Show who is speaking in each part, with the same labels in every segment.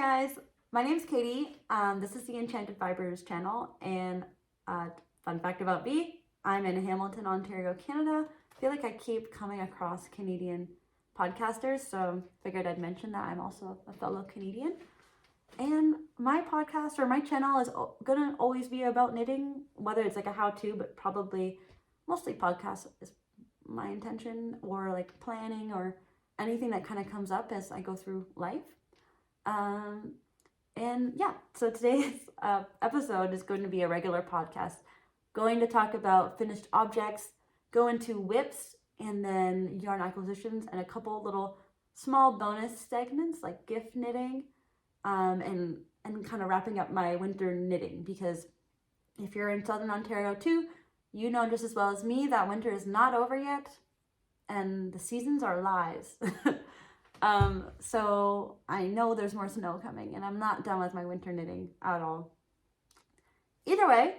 Speaker 1: guys, my name is Katie. This is the Enchanted Fibers channel, and fun fact about me, I'm in Hamilton, Ontario, Canada. I feel like I keep coming across Canadian podcasters, so figured I'd mention that I'm also a fellow Canadian. And my podcast or my channel is gonna always be about knitting, whether it's like a how-to, but probably mostly podcast is my intention, or like planning or anything that kind of comes up as I go through life. And yeah, so today's episode is going to be a regular podcast, going to talk about finished objects, go into whips, and then yarn acquisitions, and a couple little small bonus segments like gift knitting, and kind of wrapping up my winter knitting, because if you're in Southern Ontario too, you know just as well as me that winter is not over yet, and the seasons are lies. So I know there's more snow coming, and I'm not done with my winter knitting at all. Either way,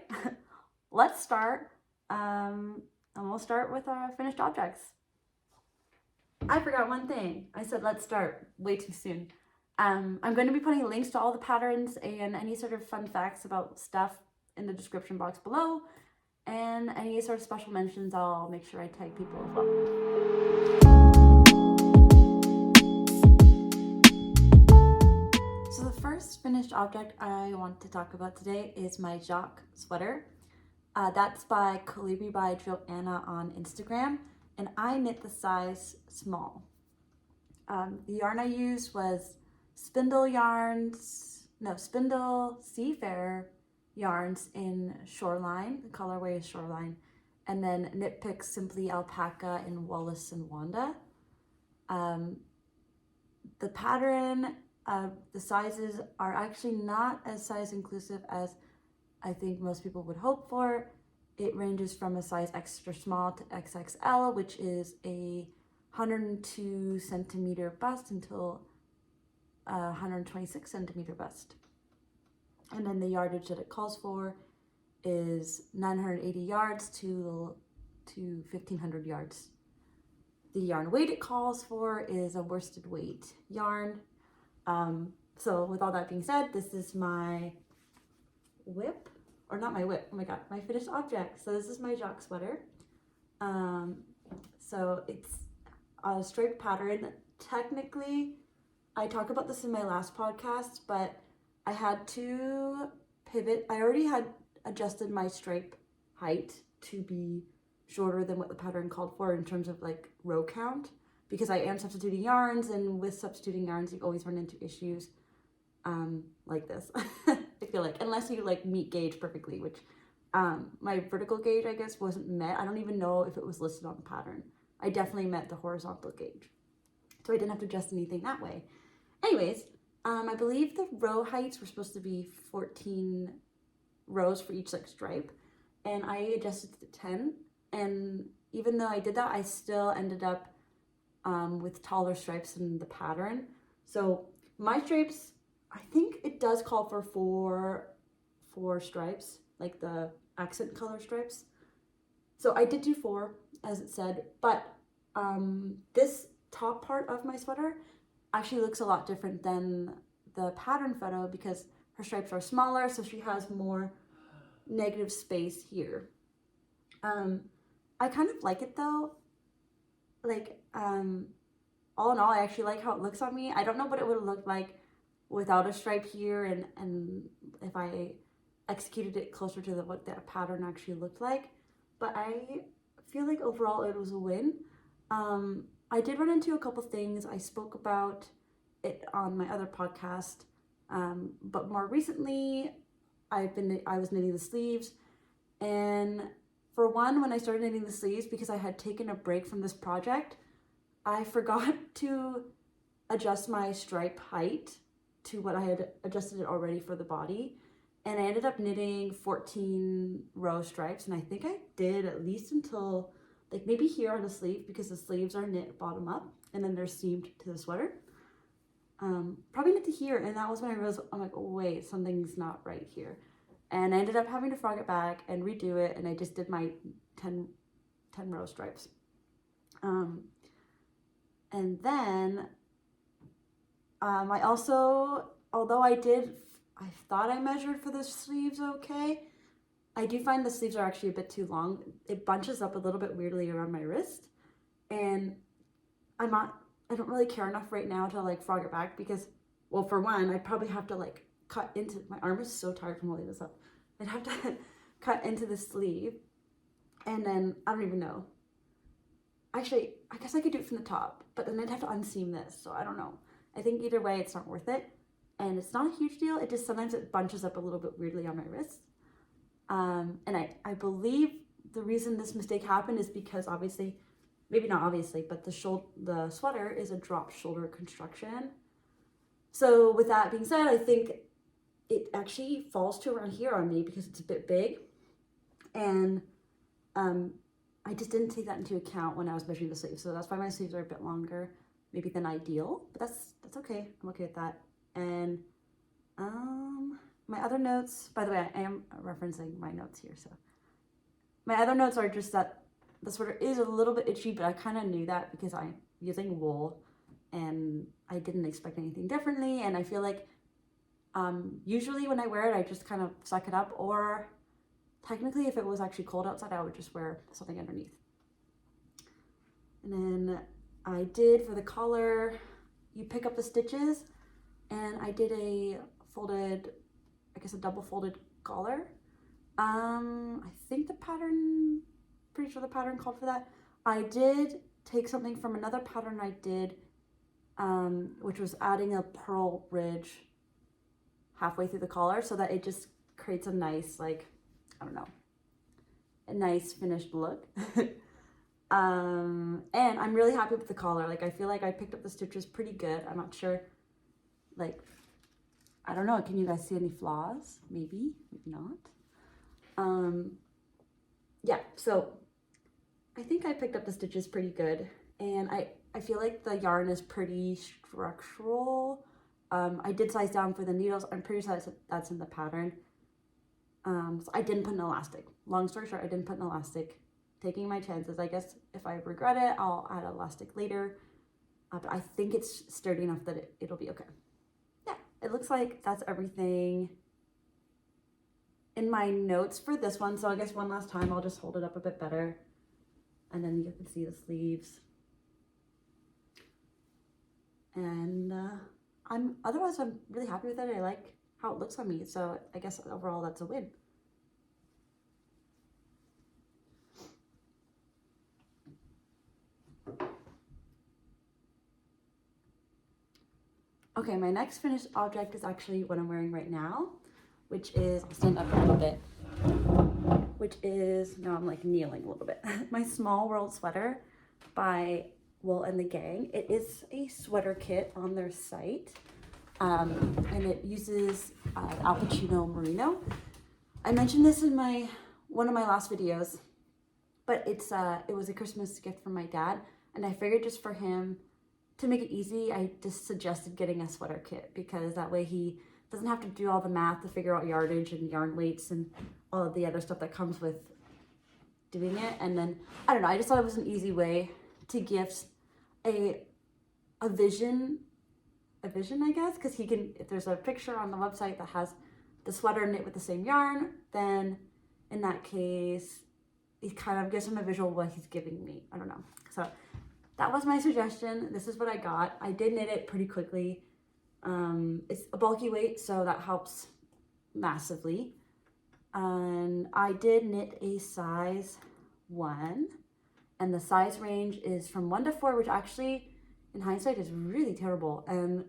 Speaker 1: let's start, and we'll start with our finished objects. I forgot one thing. I said let's start way too soon. I'm going to be putting links to all the patterns and any sort of fun facts about stuff in the description box below, and any sort of special mentions I'll make sure I tag people as well. So the first finished object I want to talk about today is my Jacques Sweater. That's by Colibri by Joanna on Instagram, and I knit the size small. The yarn I used was Spindle Seafarer yarns in Shoreline. The colorway is Shoreline, and then Knit Picks Simply Alpaca in Wallace and Wanda. The pattern, the sizes are actually not as size inclusive as I think most people would hope for. It ranges from a size extra small to XXL, which is a 102 centimeter bust until a 126 centimeter bust. And then the yardage that it calls for is 980 yards to 1500 yards. The yarn weight it calls for is a worsted weight yarn. So with all that being said, this is my whip, or not my whip, oh my god, my finished object. So this is my Jacques Sweater. So it's a striped pattern. Technically, I talk about this in my last podcast, but I had to pivot. I already had adjusted my stripe height to be shorter than what the pattern called for in terms of like row count, because I am substituting yarns, and with substituting yarns you always run into issues like this. I feel like, unless you like meet gauge perfectly, which my vertical gauge I guess wasn't met. I don't even know if it was listed on the pattern. I definitely met the horizontal gauge, so I didn't have to adjust anything that way. Anyways, I believe the row heights were supposed to be 14 rows for each like stripe, and I adjusted to 10, and even though I did that, I still ended up with taller stripes in the pattern. So my stripes, I think it does call for four stripes, like the accent color stripes. So I did do 4, as it said, but this top part of my sweater actually looks a lot different than the pattern photo, because her stripes are smaller, so she has more negative space here. I kind of like it though. Like, all in all, I actually like how it looks on me. I don't know what it would look like without a stripe here, and if I executed it closer to what that pattern actually looked like, but I feel like overall it was a win. I did run into a couple things. I spoke about it on my other podcast, but more recently I was knitting the sleeves, and for one, when I started knitting the sleeves, because I had taken a break from this project, I forgot to adjust my stripe height to what I had adjusted it already for the body, and I ended up knitting 14 row stripes, and I think I did at least until like maybe here on the sleeve, because the sleeves are knit bottom up and then they're seamed to the sweater. Probably knit to here, and that was when I realized, I'm like, oh wait, something's not right here. And I ended up having to frog it back and redo it, and I just did my 10 row stripes. And then I also although I thought I measured for the sleeves okay, I do find the sleeves are actually a bit too long. It bunches up a little bit weirdly around my wrist, and I don't really care enough right now to like frog it back because, well, for one, I'd probably have to like cut into, my arm is so tired from holding this up. I'd have to cut into the sleeve, and then I don't even know. Actually, I guess I could do it from the top, but then I'd have to unseam this, so I don't know. I think either way, it's not worth it, and it's not a huge deal. It just sometimes it bunches up a little bit weirdly on my wrist. And I believe the reason this mistake happened is because obviously, maybe not obviously, but the sweater is a drop shoulder construction. So with that being said, I think it actually falls to around here on me because it's a bit big. And I just didn't take that into account when I was measuring the sleeves. So that's why my sleeves are a bit longer maybe than ideal, but that's okay. I'm okay with that. And my other notes, by the way, I am referencing my notes here. So my other notes are just that the sweater is a little bit itchy, but I kind of knew that because I'm using wool and I didn't expect anything differently. And I feel like usually when I wear it, I just kind of suck it up, or technically if it was actually cold outside, I would just wear something underneath. And then I did for the collar, you pick up the stitches, and I did a folded, I guess a double folded collar. I think the pattern, pretty sure the pattern called for that. I did take something from another pattern I did, which was adding a purl ridge halfway through the collar so that it just creates a nice, like, I don't know, a nice finished look. And I'm really happy with the collar. Like, I feel like I picked up the stitches pretty good. I'm not sure, like, I don't know, can you guys see any flaws? Maybe, maybe not. Yeah, so I think I picked up the stitches pretty good, and I feel like the yarn is pretty structural. I did size down for the needles. I'm pretty sure that's in the pattern. So I didn't put an elastic. Long story short, I didn't put an elastic. Taking my chances. I guess if I regret it, I'll add elastic later. But I think it's sturdy enough that it'll be okay. Yeah, it looks like that's everything in my notes for this one. So I guess one last time, I'll just hold it up a bit better. And then you can see the sleeves. And otherwise I'm really happy with it. I like how it looks on me. So I guess overall that's a win. Okay, my next finished object is actually what I'm wearing right now, which is, I'll stand up a little bit, which is, now I'm like kneeling a little bit, my Small World sweater by Wool and the Gang. It is a sweater kit on their site, and it uses Al Pacino merino. I mentioned this in one of my last videos, but it was a Christmas gift from my dad, and I figured just for him, to make it easy, I just suggested getting a sweater kit because that way he doesn't have to do all the math to figure out yardage and yarn weights and all of the other stuff that comes with doing it. And then, I don't know, I just thought it was an easy way to gift a vision, I guess, because he can, if there's a picture on the website that has the sweater knit with the same yarn, then in that case, it kind of gives him a visual of what he's giving me. I don't know. So that was my suggestion. This is what I got. I did knit it pretty quickly. It's a bulky weight, so that helps massively. And I did knit a size 1, and the size range is from 1 to 4, which actually, in hindsight, is really terrible. And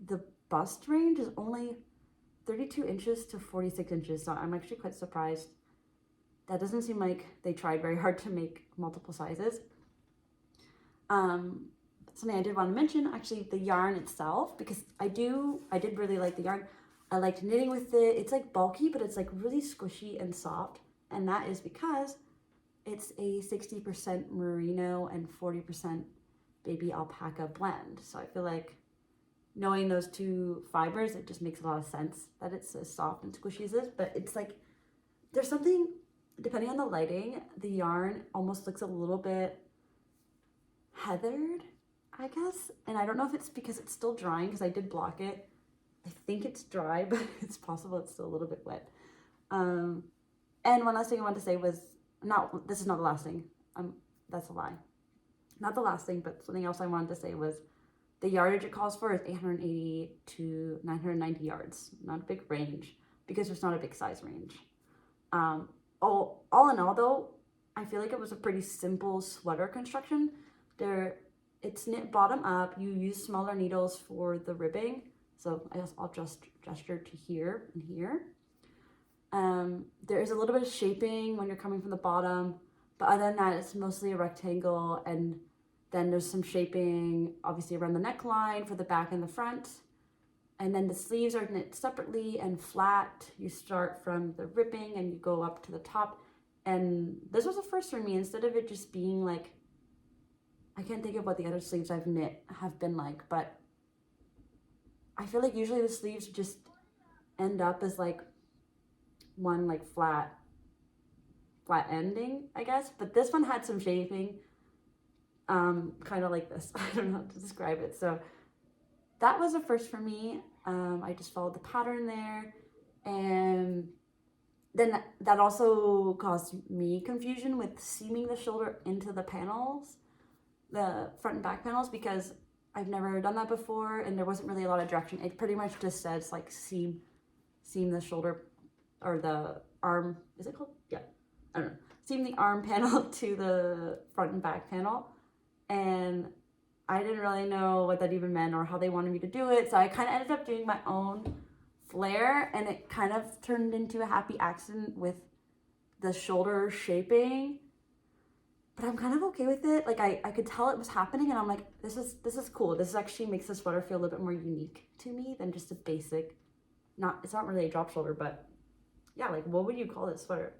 Speaker 1: the bust range is only 32 inches to 46 inches, so I'm actually quite surprised. That doesn't seem like they tried very hard to make multiple sizes. Something I did want to mention, actually, the yarn itself, because I did really like the yarn. I liked knitting with it. It's like bulky, but it's like really squishy and soft. And that is because it's a 60% merino and 40% baby alpaca blend. So I feel like knowing those two fibers, it just makes a lot of sense that it's as soft and squishy as this. But it's like, there's something, depending on the lighting, the yarn almost looks a little bit heathered, I guess. And I don't know if it's because it's still drying, because I did block it. I think it's dry, but it's possible it's still a little bit wet. And one last thing I wanted to say was, this is not the last thing. That's a lie. Not the last thing, but something else I wanted to say was the yardage it calls for is 880 to 990 yards. Not a big range because there's not a big size range. All in all though, I feel like it was a pretty simple sweater construction. It's knit bottom up. You use smaller needles for the ribbing. So I guess I'll just gesture to here and here. There is a little bit of shaping when you're coming from the bottom, but other than that, it's mostly a rectangle, and then there's some shaping obviously around the neckline for the back and the front. And then the sleeves are knit separately and flat. You start from the ribbing and you go up to the top. And this was a first for me, instead of it just being like, I can't think of what the other sleeves I've knit have been like, but I feel like usually the sleeves just end up as like one like flat ending, I guess. But this one had some shaping, kind of like this. I don't know how to describe it. So that was a first for me. I just followed the pattern there, and then that also caused me confusion with seaming the shoulder into the panels, the front and back panels, because I've never done that before and there wasn't really a lot of direction. It pretty much just says like seam the shoulder or the arm, is it called? Yeah, I don't know. Seam the arm panel to the front and back panel. And I didn't really know what that even meant or how they wanted me to do it. So I kind of ended up doing my own flair, and it kind of turned into a happy accident with the shoulder shaping. But I'm kind of okay with it. Like I could tell it was happening, and I'm like, this is cool. This actually makes the sweater feel a little bit more unique to me than just a basic, it's not really a drop shoulder, but yeah, like what would you call this sweater?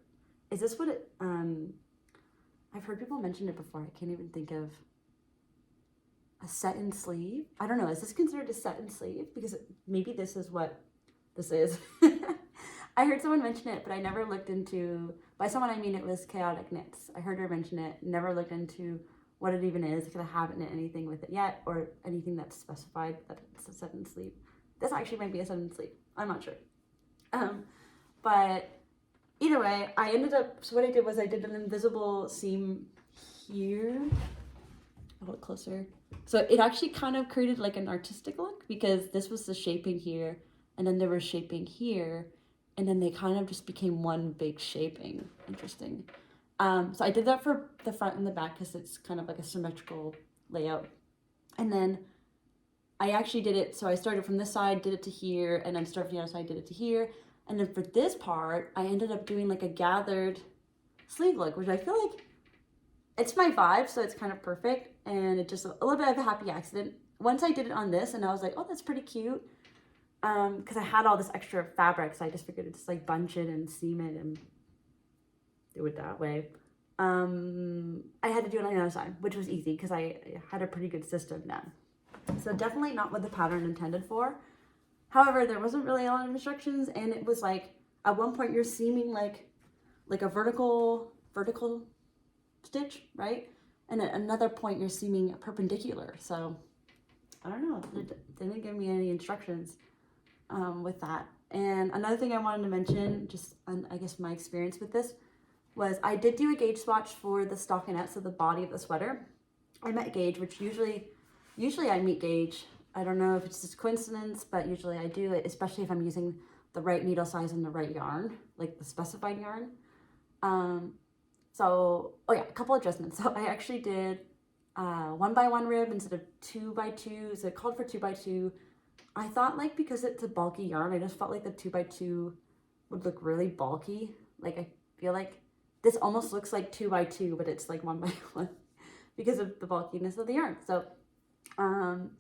Speaker 1: Is this what it, I've heard people mention it before. I can't even think of a set-in sleeve. I don't know, is this considered a set-in sleeve? Because maybe this is what this is. I heard someone mention it, but I never looked into, by someone I mean it was Chaotic Knits. I heard her mention it, never looked into what it even is, because I haven't knit anything with it yet, or anything that's specified that it's a set-in sleeve. This actually might be a set-in sleeve. I'm not sure. But either way, I ended up, so what I did was I did an invisible seam here. A little closer. So it actually kind of created like an artistic look, because this was the shaping here, and then there was shaping here, and then they kind of just became one big shaping. Interesting. So I did that for the front and the back because it's kind of like a symmetrical layout. And then I actually did it, so I started from this side, did it to here, and then started from the other side, did it to here. And then for this part, I ended up doing like a gathered sleeve look, which I feel like it's my vibe, so it's kind of perfect. And it's just a little bit of a happy accident. Once I did it on this, and I was like, oh, that's pretty cute. Because I had all this extra fabric, so I just figured to just like bunch it and seam it and do it that way. I had to do it on the other side, which was easy because I had a pretty good system then. So definitely not what the pattern intended for. However, there wasn't really a lot of instructions, and it was like, at one point you're seaming like a vertical stitch, right? And at another point you're seaming perpendicular. So I don't know, they didn't give me any instructions with that. And another thing I wanted to mention, just I guess my experience with this, was I did do a gauge swatch for the stockinette, so the body of the sweater. I met gauge, which usually I meet gauge. I don't know if it's just coincidence, but usually I do it, especially if I'm using the right needle size and the right yarn, like the specified yarn. So, oh yeah, a couple adjustments. So I actually did 1x1 rib instead of 2x2. So it called for 2x2. I thought, like, because it's a bulky yarn, I just felt like the 2x2 would look really bulky. Like, I feel like this almost looks like 2x2, but it's like 1x1 because of the bulkiness of the yarn. So, and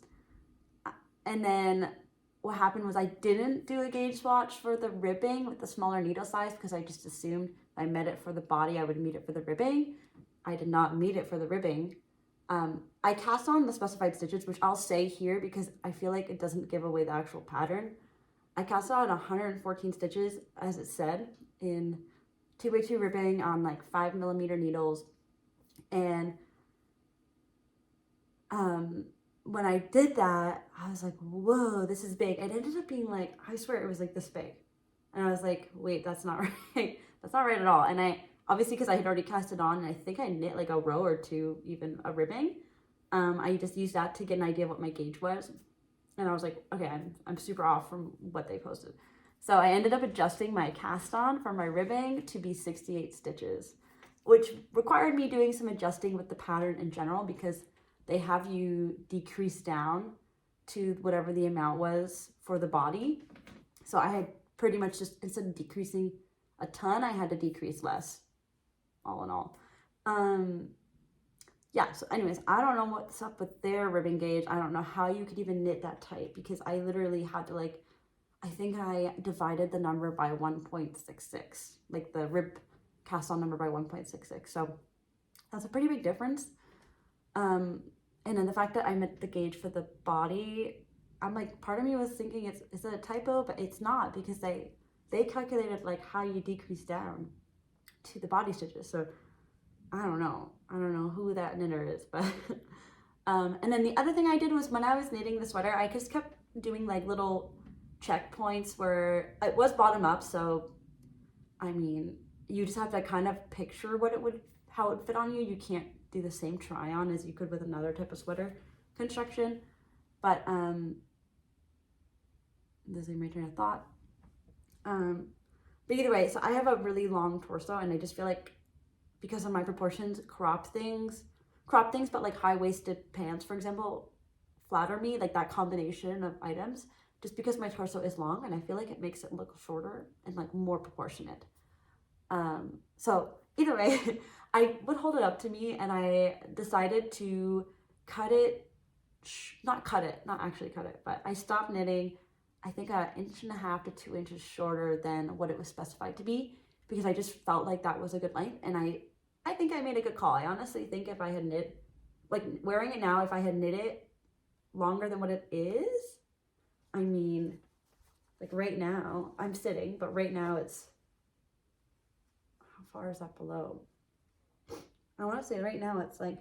Speaker 1: then what happened was I didn't do a gauge swatch for the ribbing with the smaller needle size because I just assumed if I met it for the body, I would meet it for the ribbing. I did not meet it for the ribbing. I cast on the specified stitches, which I'll say here because I feel like it doesn't give away the actual pattern. I cast on 114 stitches, as it said, in 2x2 ribbing on like 5mm needles. And when I did that, I was like, whoa, this is big. It ended up being like, I swear it was like this big. And I was like, wait, that's not right. That's not right at all. And I, obviously because I had already cast it on, and I think I knit like a row or two, even a ribbing. I just used that to get an idea of what my gauge was. And I was like, okay, I'm super off from what they posted. So I ended up adjusting my cast on for my ribbing to be 68 stitches, which required me doing some adjusting with the pattern in general, because they have you decrease down to whatever the amount was for the body. So I had pretty much just, instead of decreasing a ton, I had to decrease less, all in all. Yeah, so anyways, I don't know what's up with their ribbon gauge. I don't know how you could even knit that tight, because I literally had to like, I think I divided the number by 1.66, like the rib cast on number by 1.66. So that's a pretty big difference. And then the fact that I meant the gauge for the body, I'm like, part of me was thinking is it a typo, but it's not, because they calculated like how you decrease down to the body stitches. So I don't know who that knitter is, but and then the other thing I did was, when I was knitting the sweater, I just kept doing like little checkpoints where it was bottom up. So I mean, you just have to kind of picture how it would fit on you. You can't do the same try on as you could with another type of sweater construction. But losing my train of thought. But either way, so I have a really long torso, and I just feel like, because of my proportions, crop things, but like high-waisted pants, for example, flatter me, like that combination of items, just because my torso is long, and I feel like it makes it look shorter and like more proportionate. So either way, I would hold it up to me, and I decided to not actually cut it, but I stopped knitting, I think 1.5 to 2 inches shorter than what it was specified to be, because I just felt like that was a good length. And I think I made a good call. I honestly think if I had knit, like wearing it now, if I had knit it longer than what it is, I mean, like right now, I'm sitting, but right now it's, how far is that below? I want to say right now it's like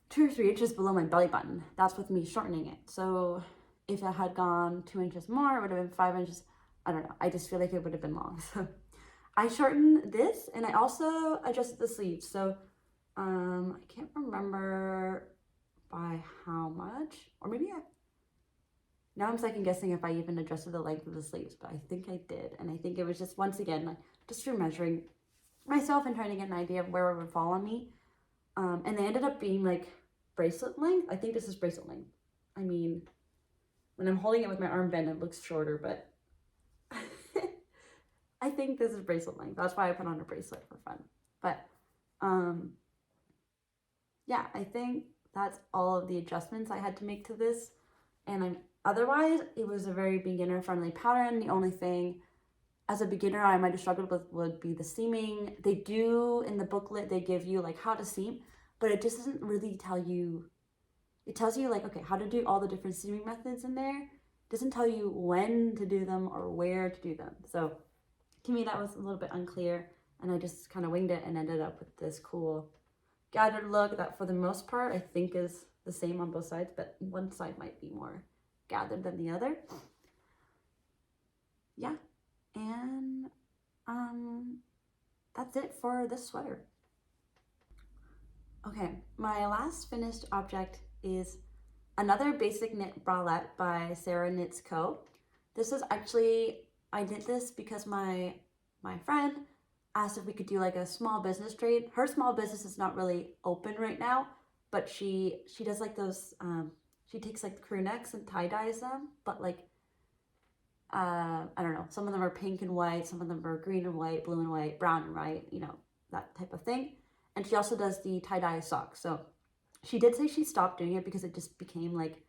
Speaker 1: 2 or 3 inches below my belly button. That's with me shortening it. So if I had gone 2 inches more, it would have been 5 inches. I don't know. I just feel like it would have been long. So I shortened this, and I also adjusted the sleeves. So I can't remember by how much, or maybe now I'm second guessing if I even adjusted the length of the sleeves, but I think I did. And I think it was just, once again, like just through measuring myself and trying to get an idea of where it would fall on me. And they ended up being like bracelet length. I think this is bracelet length. I mean, when I'm holding it with my arm bent, it looks shorter, but I think this is bracelet length. That's why I put on a bracelet for fun. But yeah, I think that's all of the adjustments I had to make to this. And otherwise, it was a very beginner friendly pattern. The only thing as a beginner I might have struggled with would be the seaming. They do, in the booklet, they give you like how to seam, but it just doesn't really tell you. It tells you like, okay, how to do all the different seaming methods in there. It doesn't tell you when to do them or where to do them. So to me, that was a little bit unclear, and I just kind of winged it and ended up with this cool gathered look that for the most part I think is the same on both sides, but one side might be more gathered than the other. Yeah, and that's it for this sweater. Okay, my last finished object is another basic knit bralette by Sara Knits Co. This is actually, I did this because my friend asked if we could do like a small business trade. Her small business is not really open right now, but she does like those, she takes like crew necks and tie-dyes them, but like, I don't know, some of them are pink and white, some of them are green and white, blue and white, brown and white, you know, that type of thing. And she also does the tie-dye socks. So she did say she stopped doing it because it just became like,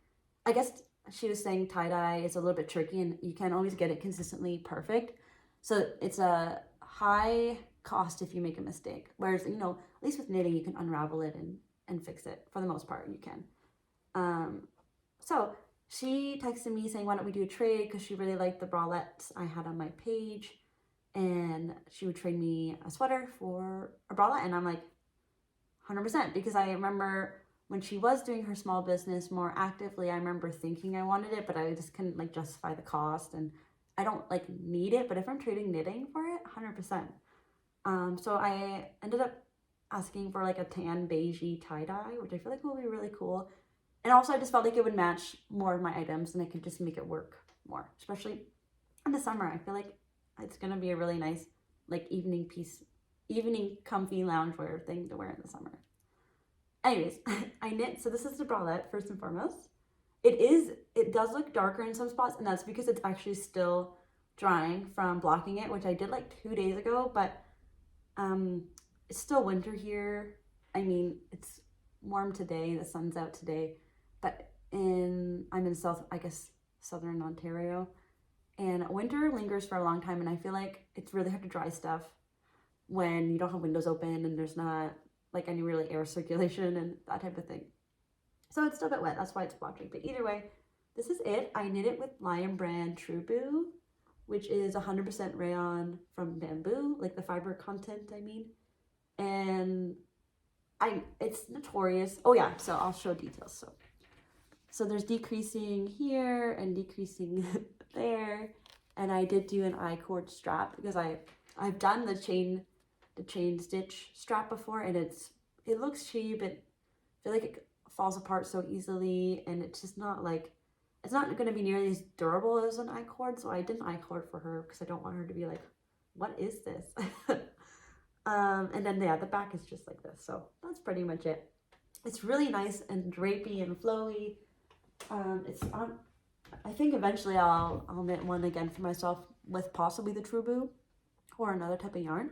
Speaker 1: I guess she was saying tie-dye is a little bit tricky and you can't always get it consistently perfect. So it's a high cost if you make a mistake. Whereas, you know, at least with knitting, you can unravel it and fix it. For the most part, you can. So she texted me saying, why don't we do a trade? Because she really liked the bralettes I had on my page. And she would trade me a sweater for a bralette. And I'm like, 100%. Because I remember when she was doing her small business more actively, I remember thinking I wanted it, but I just couldn't like justify the cost, and I don't like need it, but if I'm trading knitting for it, 100%. So I ended up asking for like a tan beigey tie-dye, which I feel like will be really cool. And also I just felt like it would match more of my items and I could just make it work more, especially in the summer. I feel like it's gonna be a really nice like evening comfy loungewear thing to wear in the summer. Anyways, I knit, so this is the bralette first and foremost. It does look darker in some spots, and that's because it's actually still drying from blocking it, which I did like 2 days ago, but it's still winter here. I mean, it's warm today, the sun's out today, but I'm in southern Ontario, and winter lingers for a long time, and I feel like it's really hard to dry stuff when you don't have windows open and there's not like any really air circulation and that type of thing. So it's still a bit wet, that's why it's blotchy. But either way, this is it. I knit it with Lion Brand True, which is 100% rayon from bamboo, like the fiber content, I mean. And it's notorious. Oh yeah, so I'll show details. So there's decreasing here and decreasing there. And I did do an I-cord strap because I've done the chain stitch strap before, and it looks cheap. I feel like it falls apart so easily, and it's just not like, it's not going to be nearly as durable as an I-cord. So I did an I-cord for her because I don't want her to be like, what is this? And then yeah, the back is just like this. So that's pretty much it. It's really nice and drapey and flowy. It's on, I think eventually I'll knit one again for myself with possibly the True or another type of yarn.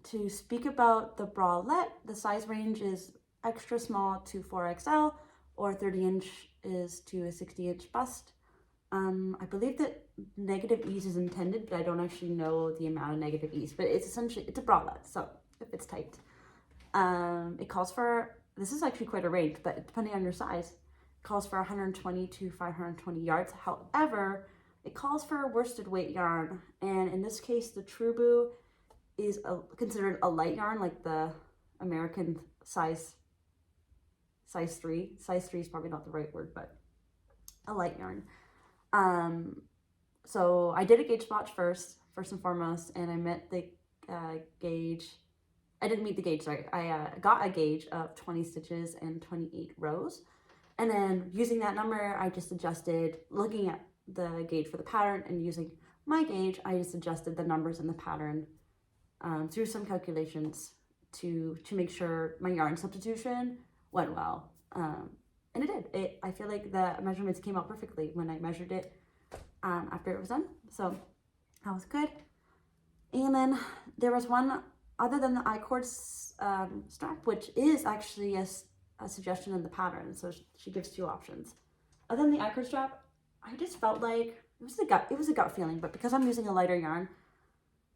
Speaker 1: To speak about the bralette, the size range is extra small to 4XL, or 30-inch is to a 60-inch bust. I believe that negative ease is intended, but I don't actually know the amount of negative ease. But it's essentially, it's a bralette, so if it's tight. It calls for, this is actually quite a range, but depending on your size, it calls for 120 to 520 yards. However, it calls for worsted weight yarn, and in this case, the True is considered a light yarn, like the American size 3. Size 3 is probably not the right word, but a light yarn. So I did a gauge swatch first and foremost, and I met the gauge. I didn't meet the gauge, sorry. I got a gauge of 20 stitches and 28 rows. And then using that number, I just adjusted, looking at the gauge for the pattern and using my gauge, I just adjusted the numbers in the pattern through some calculations to make sure my yarn substitution went well. And it did. I feel like the measurements came out perfectly when I measured it after it was done. So that was good. And then there was one other than the I-cord strap, which is actually a suggestion in the pattern. So she gives 2 options. Other than the I-cord strap, I just felt like it was a gut feeling, but because I'm using a lighter yarn,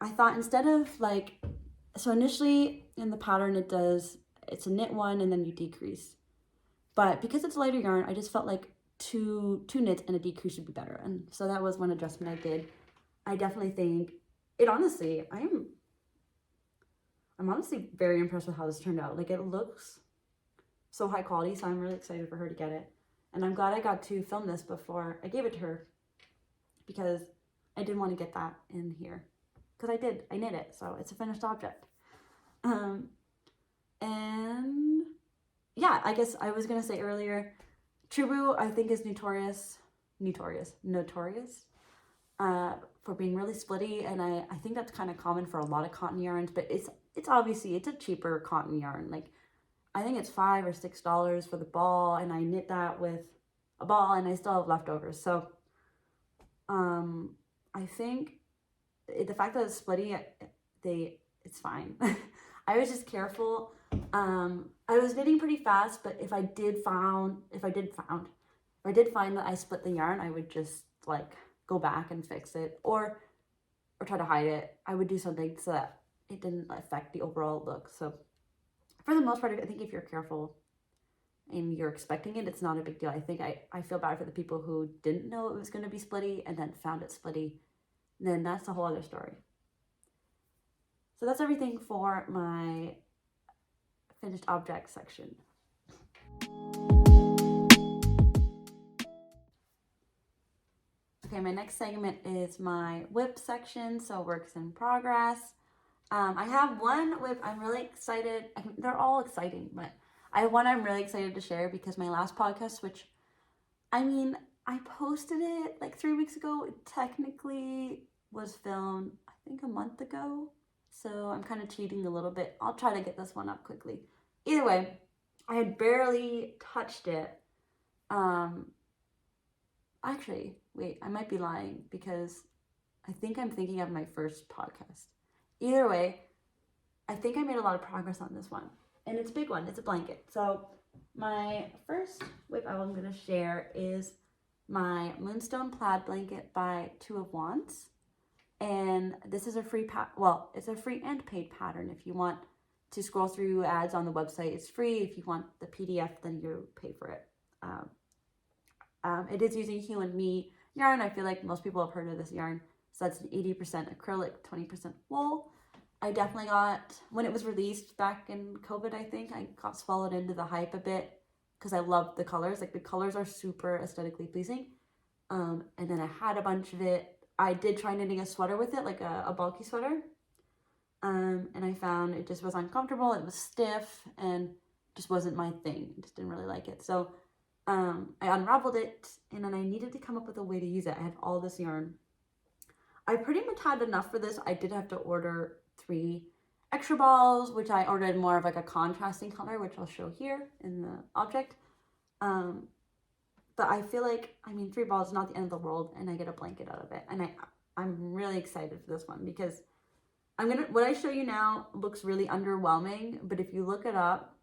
Speaker 1: I thought instead of like, so initially in the pattern it's a knit one and then you decrease. But because it's lighter yarn, I just felt like two knits and a decrease would be better. And so that was one adjustment I did. I definitely think it honestly, I'm honestly very impressed with how this turned out. Like it looks so high quality, so I'm really excited for her to get it. And I'm glad I got to film this before I gave it to her because I didn't want to get that in here. Because I knit it, so it's a finished object. And yeah, I guess I was gonna say earlier, True I think is notorious for being really splitty, and I think that's kind of common for a lot of cotton yarns, but it's obviously it's a cheaper cotton yarn. Like I think it's $5 or $6 for the ball, and I knit that with a ball, and I still have leftovers. So I think the fact that it's splitty, it's fine. I was just careful. I was knitting pretty fast, but if I did find that I split the yarn, I would just like go back and fix it or try to hide it. I would do something so that it didn't affect the overall look. So for the most part, I think if you're careful and you're expecting it, it's not a big deal. I think I feel bad for the people who didn't know it was going to be splitty and then found it splitty. Then that's a whole other story. So that's everything for my finished object section. Okay, my next segment is my whip section, so works in progress. I have one whip I'm really excited. They're all exciting, but I have one I'm really excited to share because my last podcast, which, I mean, I posted it like 3 weeks ago. It technically was filmed, I think, a month ago. So I'm kind of cheating a little bit. I'll try to get this one up quickly. Either way, I had barely touched it. Actually, wait, I might be lying because I think I'm thinking of my first podcast. Either way, I think I made a lot of progress on this one. And it's a big one. It's a blanket. So my first whip I'm going to share is my Moonstone Plaid blanket by Two of Wands. And this is a free it's a free and paid pattern. If you want to scroll through ads on the website, it's free. If you want the PDF, then you pay for it. It is using Hue and Me yarn. I feel like most people have heard of this yarn. So that's an 80% acrylic, 20% wool. I definitely got, when it was released back in COVID, I think, I got swallowed into the hype a bit because I loved the colors. Like, the colors are super aesthetically pleasing. And then I had a bunch of it. I did try knitting a sweater with it, like a bulky sweater. And I found it just was uncomfortable. It was stiff and just wasn't my thing. I just didn't really like it. So I unraveled it, and then I needed to come up with a way to use it. I had all this yarn. I pretty much had enough for this. I did have to order 3 extra balls, which I ordered more of like a contrasting color, which I'll show here in the object. But I feel like, I mean, 3 balls is not the end of the world, and I get a blanket out of it. And I'm really excited for this one because what I show you now looks really underwhelming, but if you look it up,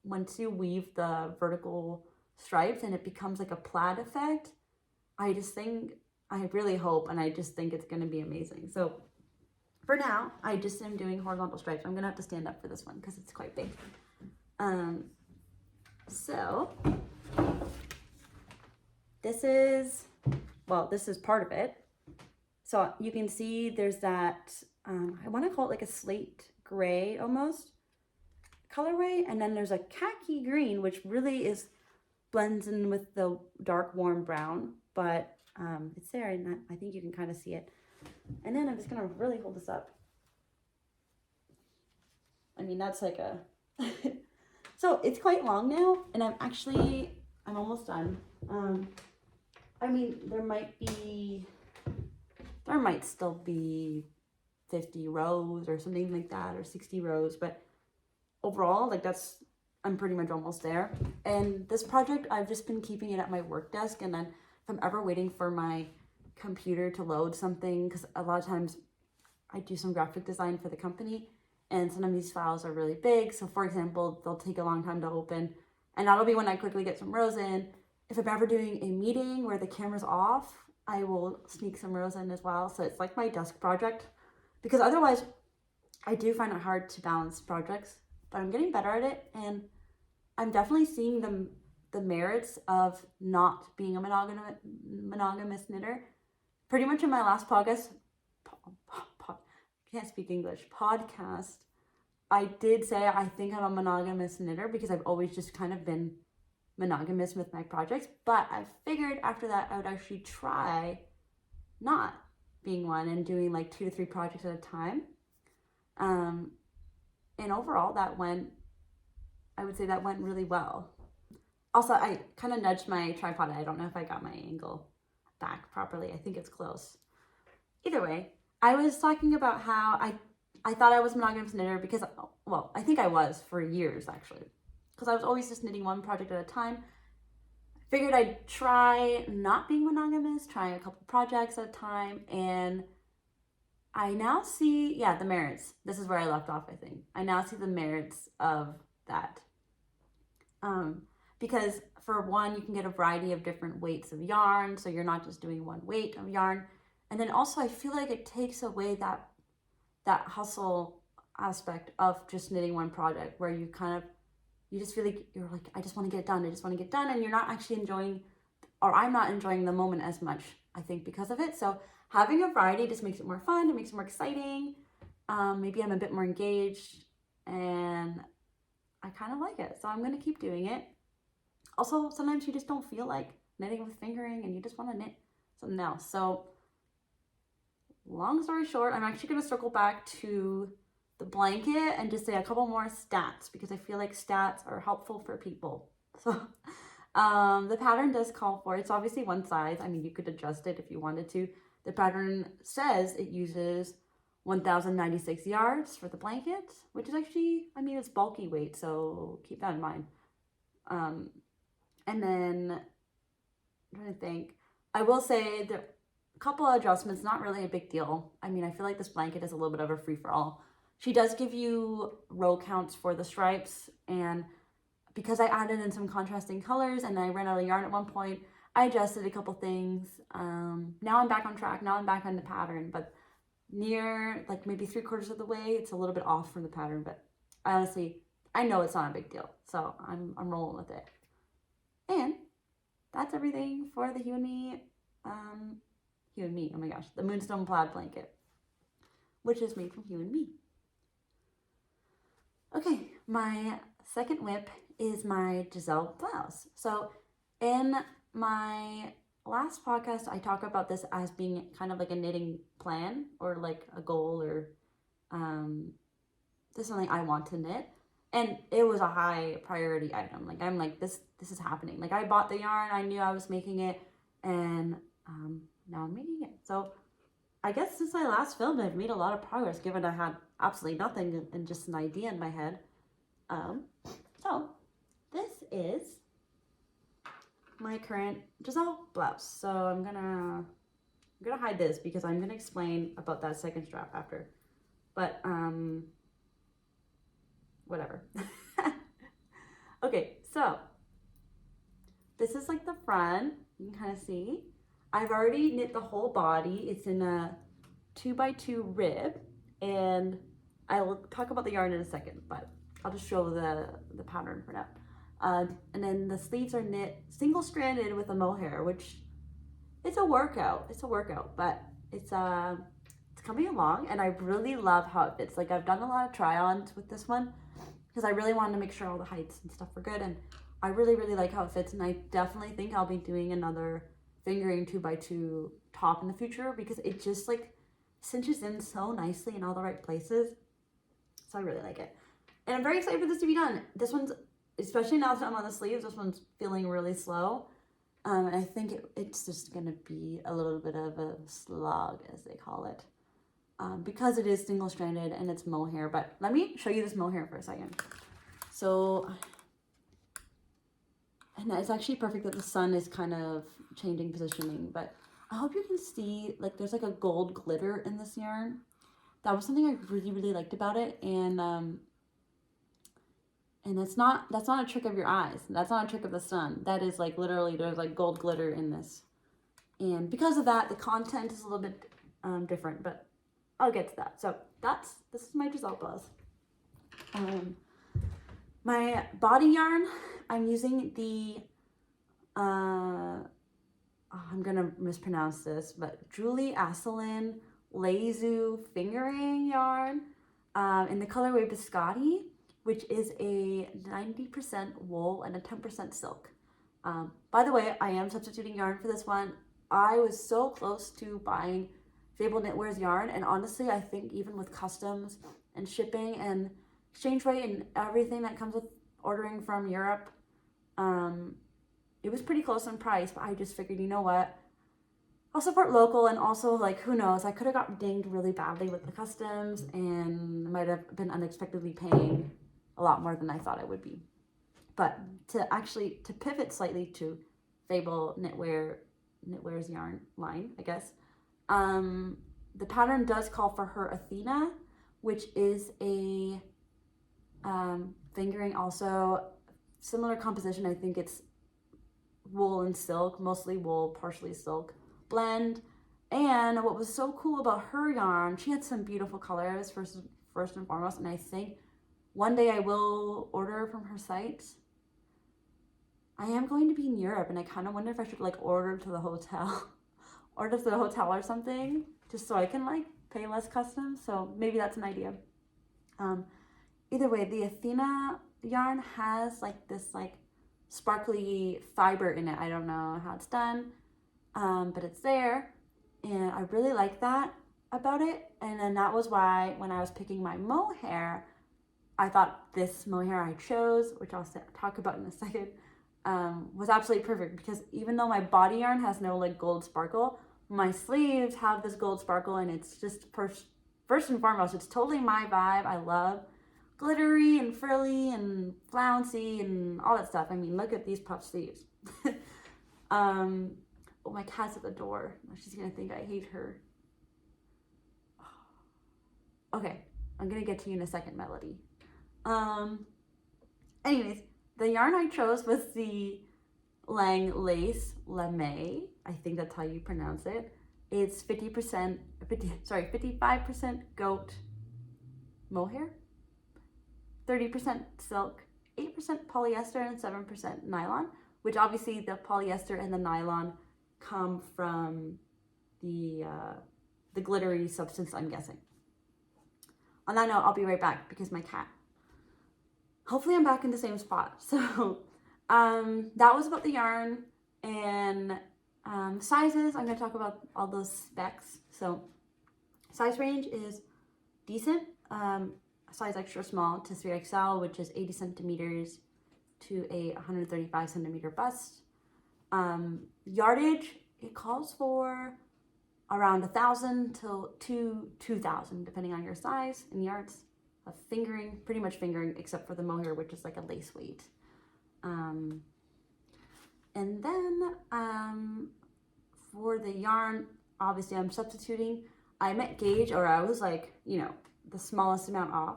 Speaker 1: once you weave the vertical stripes and it becomes like a plaid effect, I really hope, and I just think it's going to be amazing. So for now, I just am doing horizontal stripes. I'm going to have to stand up for this one because it's quite big. So this is part of it. So you can see there's that, I want to call it like a slate gray almost colorway. And then there's a khaki green, which really blends in with the dark warm brown, but it's there, and I think you can kind of see it. And then I'm just gonna really hold this up. I mean, that's like a so it's quite long now, and I'm almost done. I mean, there might still be 50 rows or something like that, or 60 rows, but overall, like, I'm pretty much almost there. And this project, I've just been keeping it at my work desk, and then if I'm ever waiting for my computer to load something, because a lot of times I do some graphic design for the company, and some of these files are really big. So for example, they'll take a long time to open, and that'll be when I quickly get some rows in. If I'm ever doing a meeting where the camera's off, I will sneak some rows in as well. So it's like my desk project, because otherwise I do find it hard to balance projects, but I'm getting better at it, and I'm definitely seeing the merits of not being a monogamous knitter. Pretty much in my last podcast, can't speak English, podcast, I did say I think I'm a monogamous knitter because I've always just kind of been monogamous with my projects, but I figured after that I would actually try not being one and doing like 2 to 3 projects at a time. And overall I would say that went really well. Also, I kind of nudged my tripod. I don't know if I got my angle back properly. I think it's close. Either way, I was talking about how I thought I was a monogamous knitter because, well, I think I was for years actually, because I was always just knitting one project at a time. I figured I'd try not being monogamous, trying a couple projects at a time, and I now see, the merits. This is where I left off, I think. I now see the merits of that. Because for one, you can get a variety of different weights of yarn, so you're not just doing one weight of yarn. And then also I feel like it takes away that hustle aspect of just knitting one project, where you just feel like you're like, I just want to get it done, and you're not actually enjoying, or I'm not enjoying the moment as much, I think, because of it. So having a variety just makes it more fun, it makes it more exciting. Maybe I'm a bit more engaged, and I kind of like it. So I'm going to keep doing it. Also, sometimes you just don't feel like knitting with fingering and you just want to knit something else. So long story short, I'm actually going to circle back to the blanket and just say a couple more stats because I feel like stats are helpful for people. So the pattern does call for, it's obviously one size. I mean, you could adjust it if you wanted to. The pattern says it uses 1,096 yards for the blanket, which is actually, I mean, it's bulky weight, so keep that in mind. And then, I'm trying to think, I will say that a couple of adjustments, not really a big deal. I mean, I feel like this blanket is a little bit of a free-for-all. She does give you row counts for the stripes, and because I added in some contrasting colors and I ran out of yarn at one point, I adjusted a couple things. Now I'm back on track. Now I'm back on the pattern, but near like maybe 3/4 of the way, it's a little bit off from the pattern, but I know it's not a big deal. So I'm rolling with it. And that's everything for the Hue and Me, oh my gosh, the Moonstone Plaid blanket, which is made from Hue and Me. Okay, my second whip is my Giselle blouse. So in my last podcast, I talk about this as being kind of like a knitting plan or like a goal or this is something I want to knit. And it was a high priority item. Like I'm like, this is happening. Like I bought the yarn, I knew I was making it, and now I'm making it. So I guess since I last filmed, I've made a lot of progress given I had absolutely nothing and just an idea in my head. So this is my current Giselle blouse. So I'm gonna hide this because I'm gonna explain about that second strap after. But whatever. Okay, so this is like the front. You can kind of see. I've already knit the whole body. It's in a 2x2 rib, and I will talk about the yarn in a second, but I'll just show the pattern for now. And then the sleeves are knit single-stranded with a mohair, which it's a workout. It's a workout, but it's coming along, and I really love how it fits. Like I've done a lot of try-ons with this one because I really wanted to make sure all the heights and stuff were good, and I really like how it fits. And I definitely think I'll be doing another fingering 2x2 top in the future because it just like cinches in so nicely in all the right places. So I really like it. And I'm very excited for this to be done. This one's, especially now that I'm on the sleeves, this one's feeling really slow. And I think it's just going to be a little bit of a slog, as they call it. Because it is single-stranded and it's mohair. But let me show you this mohair for a second. So, and it's actually perfect that the sun is kind of changing positioning. But I hope you can see, like, there's like a gold glitter in this yarn. That was something I really liked about it. And that's not a trick of your eyes. That's not a trick of the sun. That is like literally there's like gold glitter in this. And because of that, the content is a little bit different, but I'll get to that. So this is my Giselle blouse. My body yarn, I'm using the, I'm gonna mispronounce this, but Julie Asselin Lezu fingering yarn in the colorway Biscotti, which is a 90% wool and a 10% silk. By the way, I am substituting yarn for this one. I was so close to buying Fabel Knitwear's yarn, and honestly, I think even with customs and shipping and exchange rate and everything that comes with ordering from Europe, it was pretty close in price, but I just figured, you know what? I'll support local, and also, like, who knows? I could have got dinged really badly with the customs and might have been unexpectedly paying a lot more than I thought I would be. But to pivot slightly to Fabel Knitwear's yarn line, I guess, the pattern does call for her Athena, which is a fingering, also similar composition. I think it's wool and silk, mostly wool, partially silk blend. And what was so cool about her yarn, she had some beautiful colors first and foremost, and I think one day I will order from her site. I am going to be in Europe, and I kind of wonder if I should like order to the hotel or something, just so I can like pay less customs. So maybe that's an idea. Either way, the Athena yarn has like this like sparkly fiber in it. I don't know how it's done, but it's there, and I really like that about it. And then that was why when I was picking my mohair, I thought this mohair I chose, which I'll talk about in a second, was absolutely perfect, because even though my body yarn has no like gold sparkle, my sleeves have this gold sparkle, and it's just first and foremost, it's totally my vibe. I love glittery and frilly and flouncy and all that stuff. I mean, look at these puff sleeves. Oh, my cat's at the door. She's gonna think I hate her. Okay, I'm gonna get to you in a second, Melody. Anyways, the yarn I chose was the Lace Lame. I think that's how you pronounce it. It's 55% goat mohair, 30% silk, 8% polyester, and 7% nylon, which obviously the polyester and the nylon come from the glittery substance, I'm guessing. On that note, I'll be right back because my cat. Hopefully I'm back in the same spot. So that was about the yarn and sizes. I'm going to talk about all those specs. So size range is decent. Size extra small to 3XL, which is 80 centimeters to a 135 centimeter bust. Yardage, it calls for around 1,000 to 2,000, depending on your size and yards. Of fingering, pretty much fingering, except for the mohair, which is like a lace weight. And then for the yarn, obviously I'm substituting. I met gauge, or I was like, you know, the smallest amount off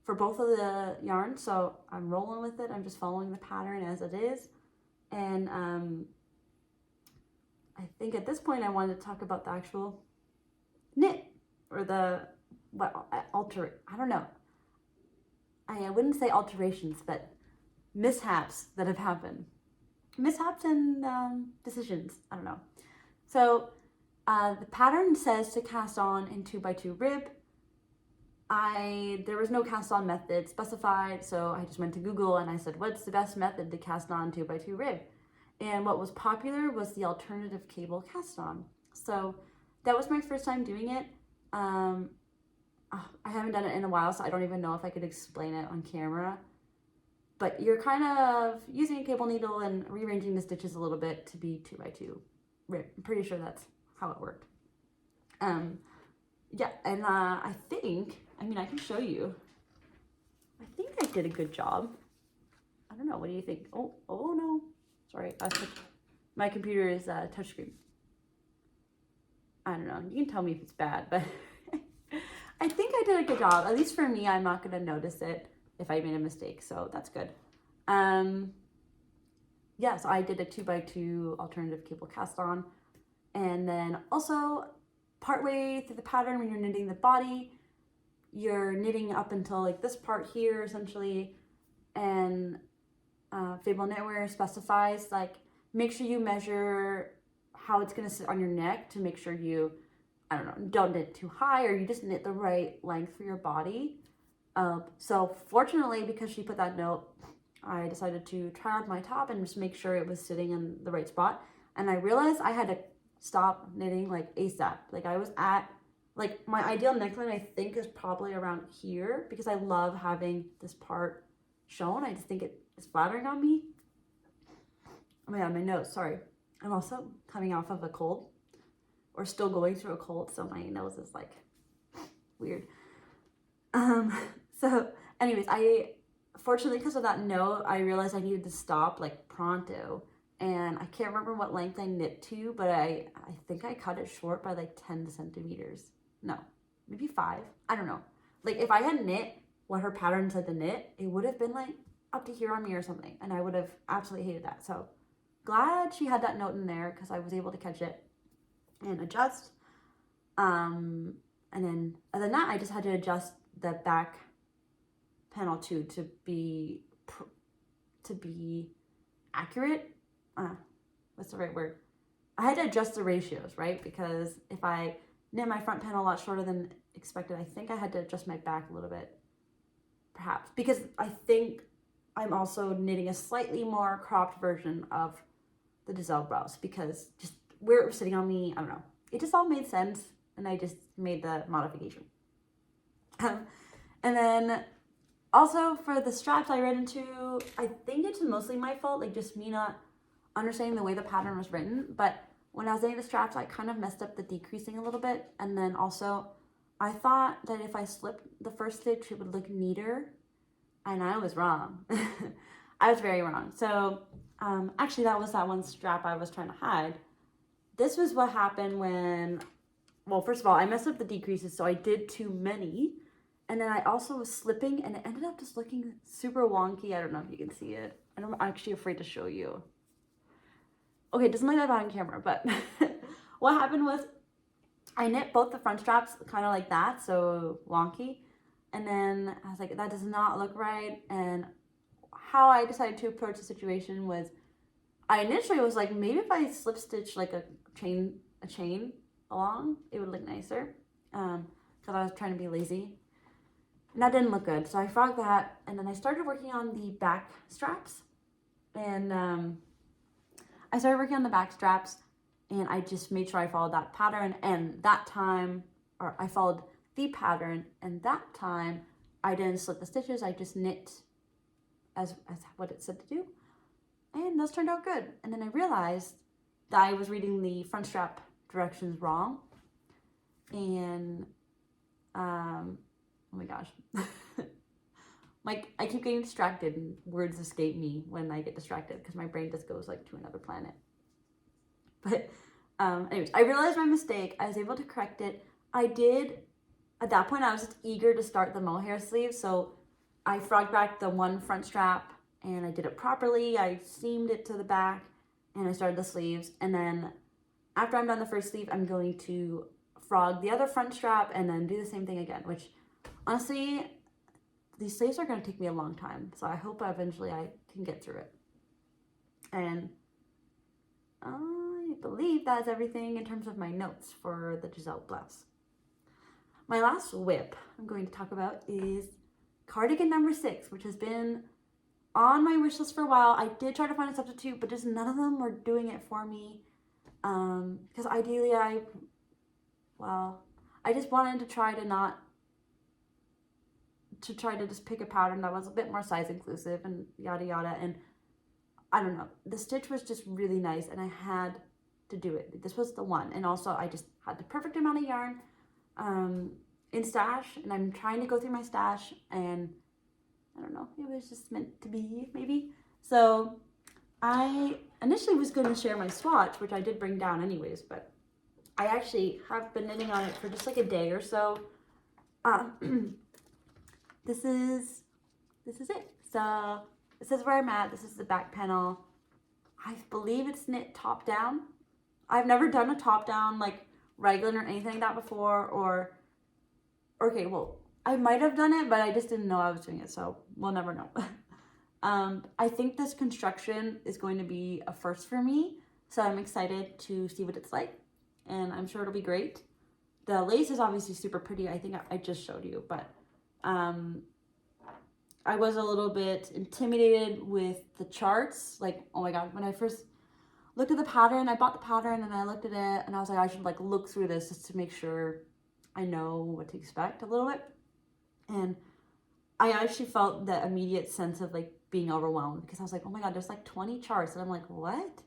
Speaker 1: for both of the yarns. So I'm rolling with it. I'm just following the pattern as it is. And I think at this point I wanted to talk about the actual knit, or the, I don't know. I wouldn't say alterations, but mishaps that have happened. Mishaps and decisions, I don't know. So the pattern says to cast on in 2x2 rib. There was no cast on method specified, so I just went to Google and I said, what's the best method to cast on 2x2 rib? And what was popular was the alternative cable cast on. So that was my first time doing it. I haven't done it in a while, so I don't even know if I could explain it on camera. But you're kind of using a cable needle and rearranging the stitches a little bit to be 2x2 rib. I'm pretty sure that's how it worked. Yeah, and I mean, I can show you. I think I did a good job. I don't know, what do you think? Oh no. Sorry, my computer is touchscreen. I don't know, you can tell me if it's bad, but I think I did a good job. At least for me, I'm not gonna notice it if I made a mistake, so that's good. Yeah, so I did a 2x2 alternative cable cast on. And then also, partway through the pattern, when you're knitting the body, you're knitting up until like this part here, essentially. And Fabel Knitwear specifies, like, make sure you measure how it's gonna sit on your neck to make sure you, I don't know, don't knit too high, or you just knit the right length for your body. So fortunately, because she put that note, I decided to try on my top and just make sure it was sitting in the right spot. And I realized I had to stop knitting like ASAP. Like I was at, like my ideal neckline I think is probably around here, because I love having this part shown. I just think it is flattering on me. Oh my god, my nose, sorry. I'm also coming off of a cold, or still going through a cold, so my nose is like weird. So anyways, fortunately, because of that note, I realized I needed to stop like pronto, and I can't remember what length I knit to, but I think I cut it short by like 10 centimeters. No, maybe 5. I don't know. Like if I had knit what her pattern said to knit, it would have been like up to here on me or something, and I would have absolutely hated that. So glad she had that note in there, because I was able to catch it and adjust. And then other than that, I just had to adjust the back panel too to be accurate. What's the right word? I had to adjust the ratios, right? Because if I knit my front panel a lot shorter than expected, I think I had to adjust my back a little bit, perhaps, because I think I'm also knitting a slightly more cropped version of the Giselle blouse because just where it was sitting on me, I don't know. It just all made sense and I just made the modification. And then also for the straps I ran into, I think it's mostly my fault, like just me not understanding the way the pattern was written. But when I was knitting the straps, I kind of messed up the decreasing a little bit. And then also I thought that if I slipped the first stitch, it would look neater. And I was wrong. I was very wrong. So actually that was that one strap I was trying to hide. This was what happened when, well, first of all, I messed up the decreases. So I did too many. And then I also was slipping and it ended up just looking super wonky. I don't know if you can see it. And I'm actually afraid to show you. Okay, it doesn't look like that on camera, but what happened was I knit both the front straps kind of like that, so wonky. And then I was like, that does not look right. And how I decided to approach the situation was I initially was like, maybe if I slip stitch like a chain along, it would look nicer. Because I was trying to be lazy. And that didn't look good. So I frogged that. And then I started working on the back straps. And I started working on the back straps. And I just made sure I followed that pattern. And that time, or I followed the pattern. And that time, I didn't slip the stitches. I just knit as what it said to do. And those turned out good. And then I realized that I was reading the front strap directions wrong. And, oh my gosh. Like, I keep getting distracted and words escape me when I get distracted because my brain just goes like to another planet. But anyways, I realized my mistake. I was able to correct it. I did, at that point, I was just eager to start the mohair sleeve. So I frogged back the one front strap and I did it properly. I seamed it to the back and I started the sleeves. And then after I'm done the first sleeve, I'm going to frog the other front strap and then do the same thing again, which honestly, these sleeves are going to take me a long time. So I hope eventually I can get through it. And I believe that's everything in terms of my notes for the Giselle blouse. My last whip I'm going to talk about is Cardigan number 6, which has been on my wish list for a while. I did try to find a substitute, but just none of them were doing it for me. Because ideally I just wanted to try to just pick a pattern that was a bit more size inclusive and yada yada. And I don't know, the stitch was just really nice and I had to do it. This was the one. And also I just had the perfect amount of yarn in stash, and I'm trying to go through my stash, and I don't know, it was just meant to be, maybe. So I initially was going to share my swatch, which I did bring down anyways, but I actually have been knitting on it for just like a day or so. This is it. So this is where I'm at. This is the back panel. I believe it's knit top down. I've never done a top down like raglan or anything like that before, or okay, well, I might have done it, but I just didn't know I was doing it, so we'll never know. I think this construction is going to be a first for me, so I'm excited to see what it's like, and I'm sure it'll be great. The lace is obviously super pretty. I think I just showed you, but I was a little bit intimidated with the charts. Like, oh my god, when I first looked at the pattern, I bought the pattern and I looked at it and I was like, I should like look through this just to make sure I know what to expect a little bit. And I actually felt the immediate sense of like being overwhelmed because I was like, oh my god, there's like 20 charts. And I'm like, what?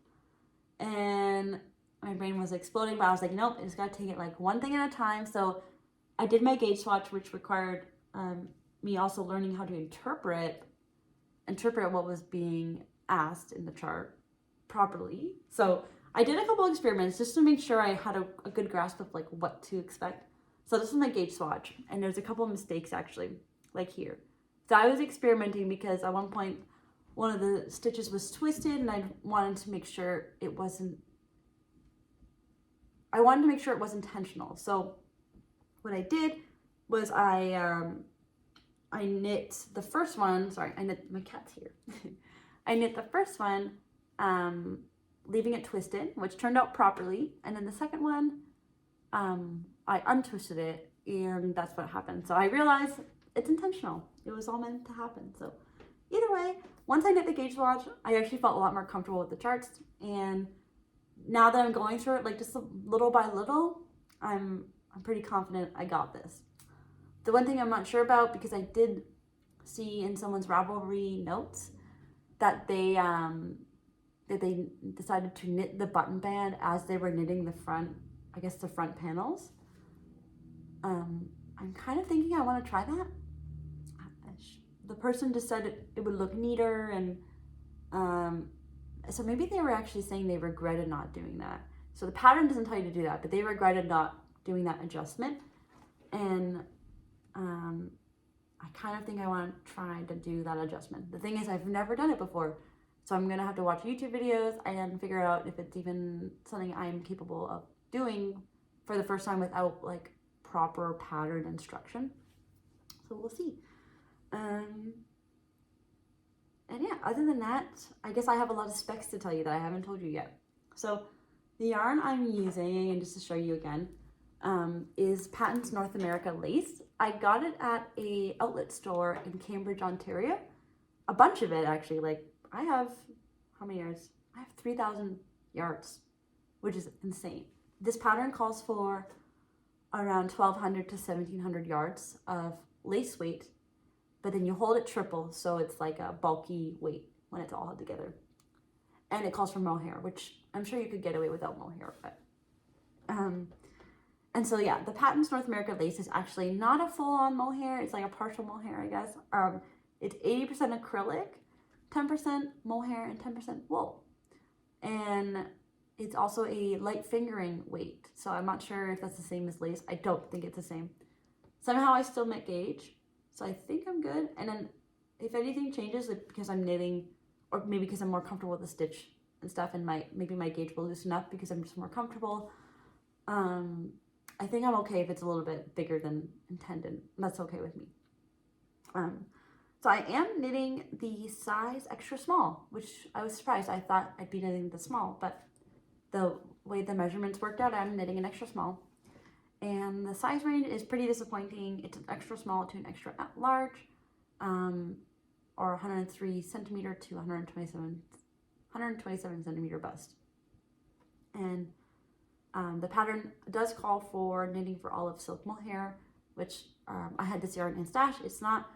Speaker 1: And my brain was exploding, but I was like, nope, I just gotta take it like one thing at a time. So I did my gauge swatch, which required me also learning how to interpret what was being asked in the chart properly. So I did a couple experiments just to make sure I had a good grasp of like what to expect. So this is my gauge swatch, and there's a couple of mistakes actually, like here. So I was experimenting because at one point one of the stitches was twisted and I wanted to make sure it wasn't intentional. So what I did was I knit the first one, my cat's here. I knit the first one, leaving it twisted, which turned out properly. And then the second one, I untwisted it, and that's what happened. So I realized it's intentional. It was all meant to happen. So either way, once I knit the gauge swatch, I actually felt a lot more comfortable with the charts. And now that I'm going through it, like just little by little, I'm pretty confident I got this. The one thing I'm not sure about, because I did see in someone's Ravelry notes that they decided to knit the button band as they were knitting the front, I guess the front panels. I'm kind of thinking I want to try that. The person just said it would look neater, and so maybe they were actually saying they regretted not doing that. So the pattern doesn't tell you to do that, but they regretted not doing that adjustment. And I kind of think I want to try to do that adjustment. The thing is, I've never done it before, so I'm gonna have to watch YouTube videos and figure out if it's even something I'm capable of doing for the first time without like proper pattern instruction. So we'll see. And yeah, other than that, I guess I have a lot of specs to tell you that I haven't told you yet. So the yarn I'm using, and just to show you again, is Patents North America Lace. I got it at a outlet store in Cambridge, Ontario. A bunch of it, actually. Like, I have, how many yards? I have 3,000 yards, which is insane. This pattern calls for around 1,200 to 1,700 yards of lace weight, but then you hold it triple, so it's like a bulky weight when it's all held together. And it calls for mohair, which I'm sure you could get away without mohair, but and so yeah, the Patents North America Lace is actually not a full-on mohair. It's like a partial mohair, I guess. It's 80% acrylic, 10% mohair, and 10% wool. And it's also a light fingering weight, so I'm not sure if that's the same as lace. I don't think it's the same. Somehow I still knit gauge, so I think I'm good. And then if anything changes, like because I'm knitting, or maybe because I'm more comfortable with the stitch and stuff, and maybe my gauge will loosen up because I'm just more comfortable. I think I'm okay if it's a little bit bigger than intended. That's okay with me. So I am knitting the size extra small, which I was surprised. I thought I'd be knitting the small, but the way the measurements worked out, I'm knitting an extra small. And the size range is pretty disappointing. It's an extra small to an extra large, or 103 centimeter to 127 centimeter bust. And the pattern does call for knitting for olive silk mohair, which I had this yarn in stash. It's not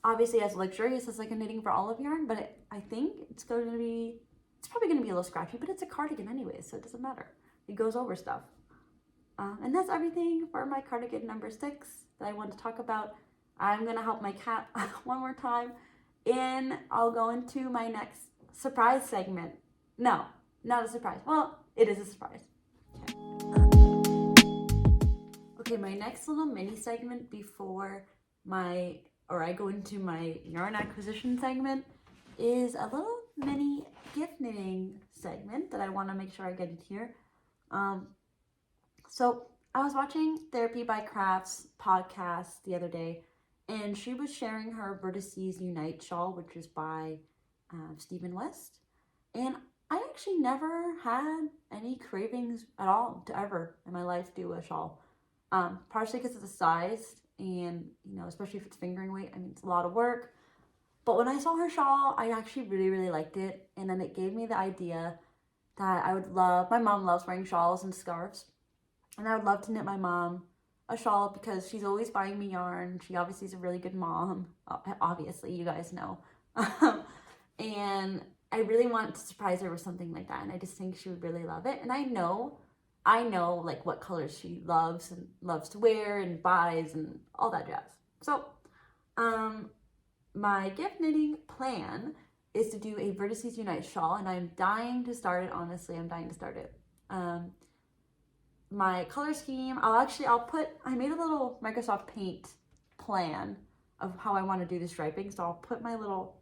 Speaker 1: obviously as luxurious as like a knitting for olive yarn, but I think it's probably going to be a little scratchy, but it's a cardigan anyway, so it doesn't matter. It goes over stuff. And that's everything for my cardigan number 6 that I want to talk about. I'm going to help my cat one more time, and I'll go into my next surprise segment. No, not a surprise. Well, it is a surprise. Okay, my next little mini segment before I go into my yarn acquisition segment is a little mini gift knitting segment that I want to make sure I get in here. So I was watching Therapy by Crafts podcast the other day, and she was sharing her Vertices Unite shawl, which is by Stephen West. And I actually never had any cravings at all to ever in my life do a shawl. Partially because of the size, and especially if it's fingering weight, I mean, it's a lot of work. But when I saw her shawl, I actually really, really liked it. And then it gave me the idea that my mom loves wearing shawls and scarves. And I would love to knit my mom a shawl because she's always buying me yarn. She obviously is a really good mom. Obviously, you guys know. And I really want to surprise her with something like that. And I just think she would really love it. And I know like what colors she loves to wear and buys and all that jazz. So, my gift knitting plan is to do a Vertices Unite shawl, and I'm dying to start it. Honestly, I'm dying to start it. My color scheme, I made a little Microsoft Paint plan of how I want to do the striping. So I'll put my little,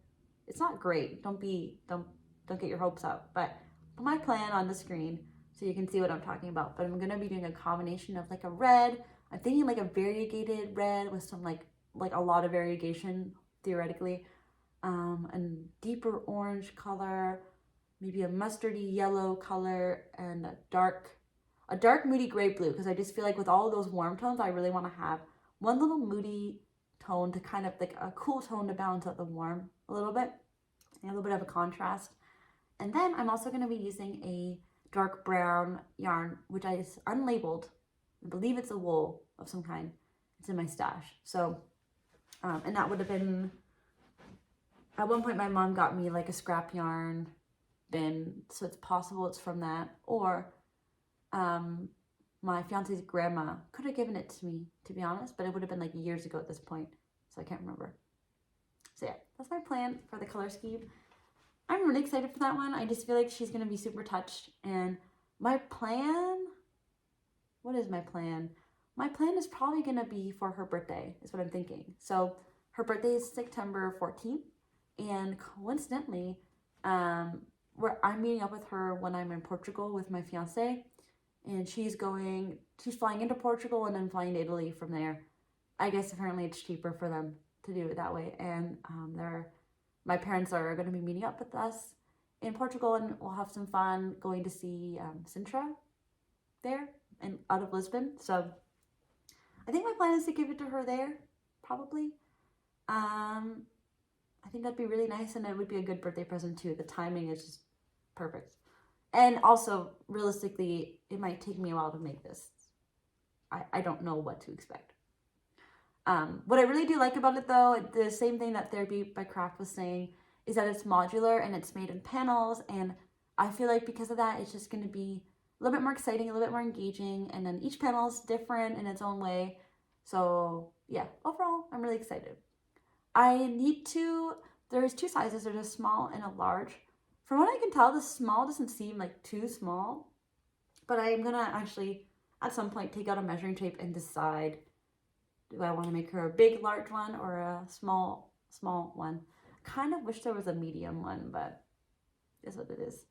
Speaker 1: it's not great. Don't get your hopes up, but put my plan on the screen so you can see what I'm talking about. But I'm going to be doing a combination of like a red. I'm thinking like a variegated red with some like a lot of variegation theoretically. A deeper orange color, maybe a mustardy yellow color, and a dark moody gray blue, because I just feel like with all of those warm tones, I really want to have one little moody tone to kind of like a cool tone to balance out the warm a little bit. a little bit of a contrast. And then I'm also going to be using a dark brown yarn, which is unlabeled. I believe it's a wool of some kind. It's in my stash. So, and that would have been, at one point my mom got me like a scrap yarn bin, so it's possible it's from that. Or my fiance's grandma could have given it to me, to be honest, but it would have been like years ago at this point, so I can't remember. So yeah, that's my plan for the color scheme. I'm really excited for that one. I just feel like she's going to be super touched. And my plan, what is my plan? My plan is probably going to be for her birthday, is what I'm thinking. So her birthday is September 14th. And coincidentally, I'm meeting up with her when I'm in Portugal with my fiance. And she's flying into Portugal and then flying to Italy from there. I guess apparently it's cheaper for them to do it that way. And my parents are going to be meeting up with us in Portugal, and we'll have some fun going to see Sintra there and out of Lisbon. So I think my plan is to give it to her there, probably. I think that'd be really nice, and it would be a good birthday present too. The timing is just perfect. And also, realistically, it might take me a while to make this. I don't know what to expect. What I really do like about it, though, the same thing that Therapy by Craft was saying, is that it's modular and it's made in panels. And I feel like because of that, it's just going to be a little bit more exciting, a little bit more engaging. And then each panel is different in its own way. So yeah, overall, I'm really excited. There's two sizes. There's a small and a large. From what I can tell, the small doesn't seem like too small. But I am going to actually, at some point, take out a measuring tape and decide, do I want to make her a big, large one or a small one? I kind of wish there was a medium one, but it's what it is.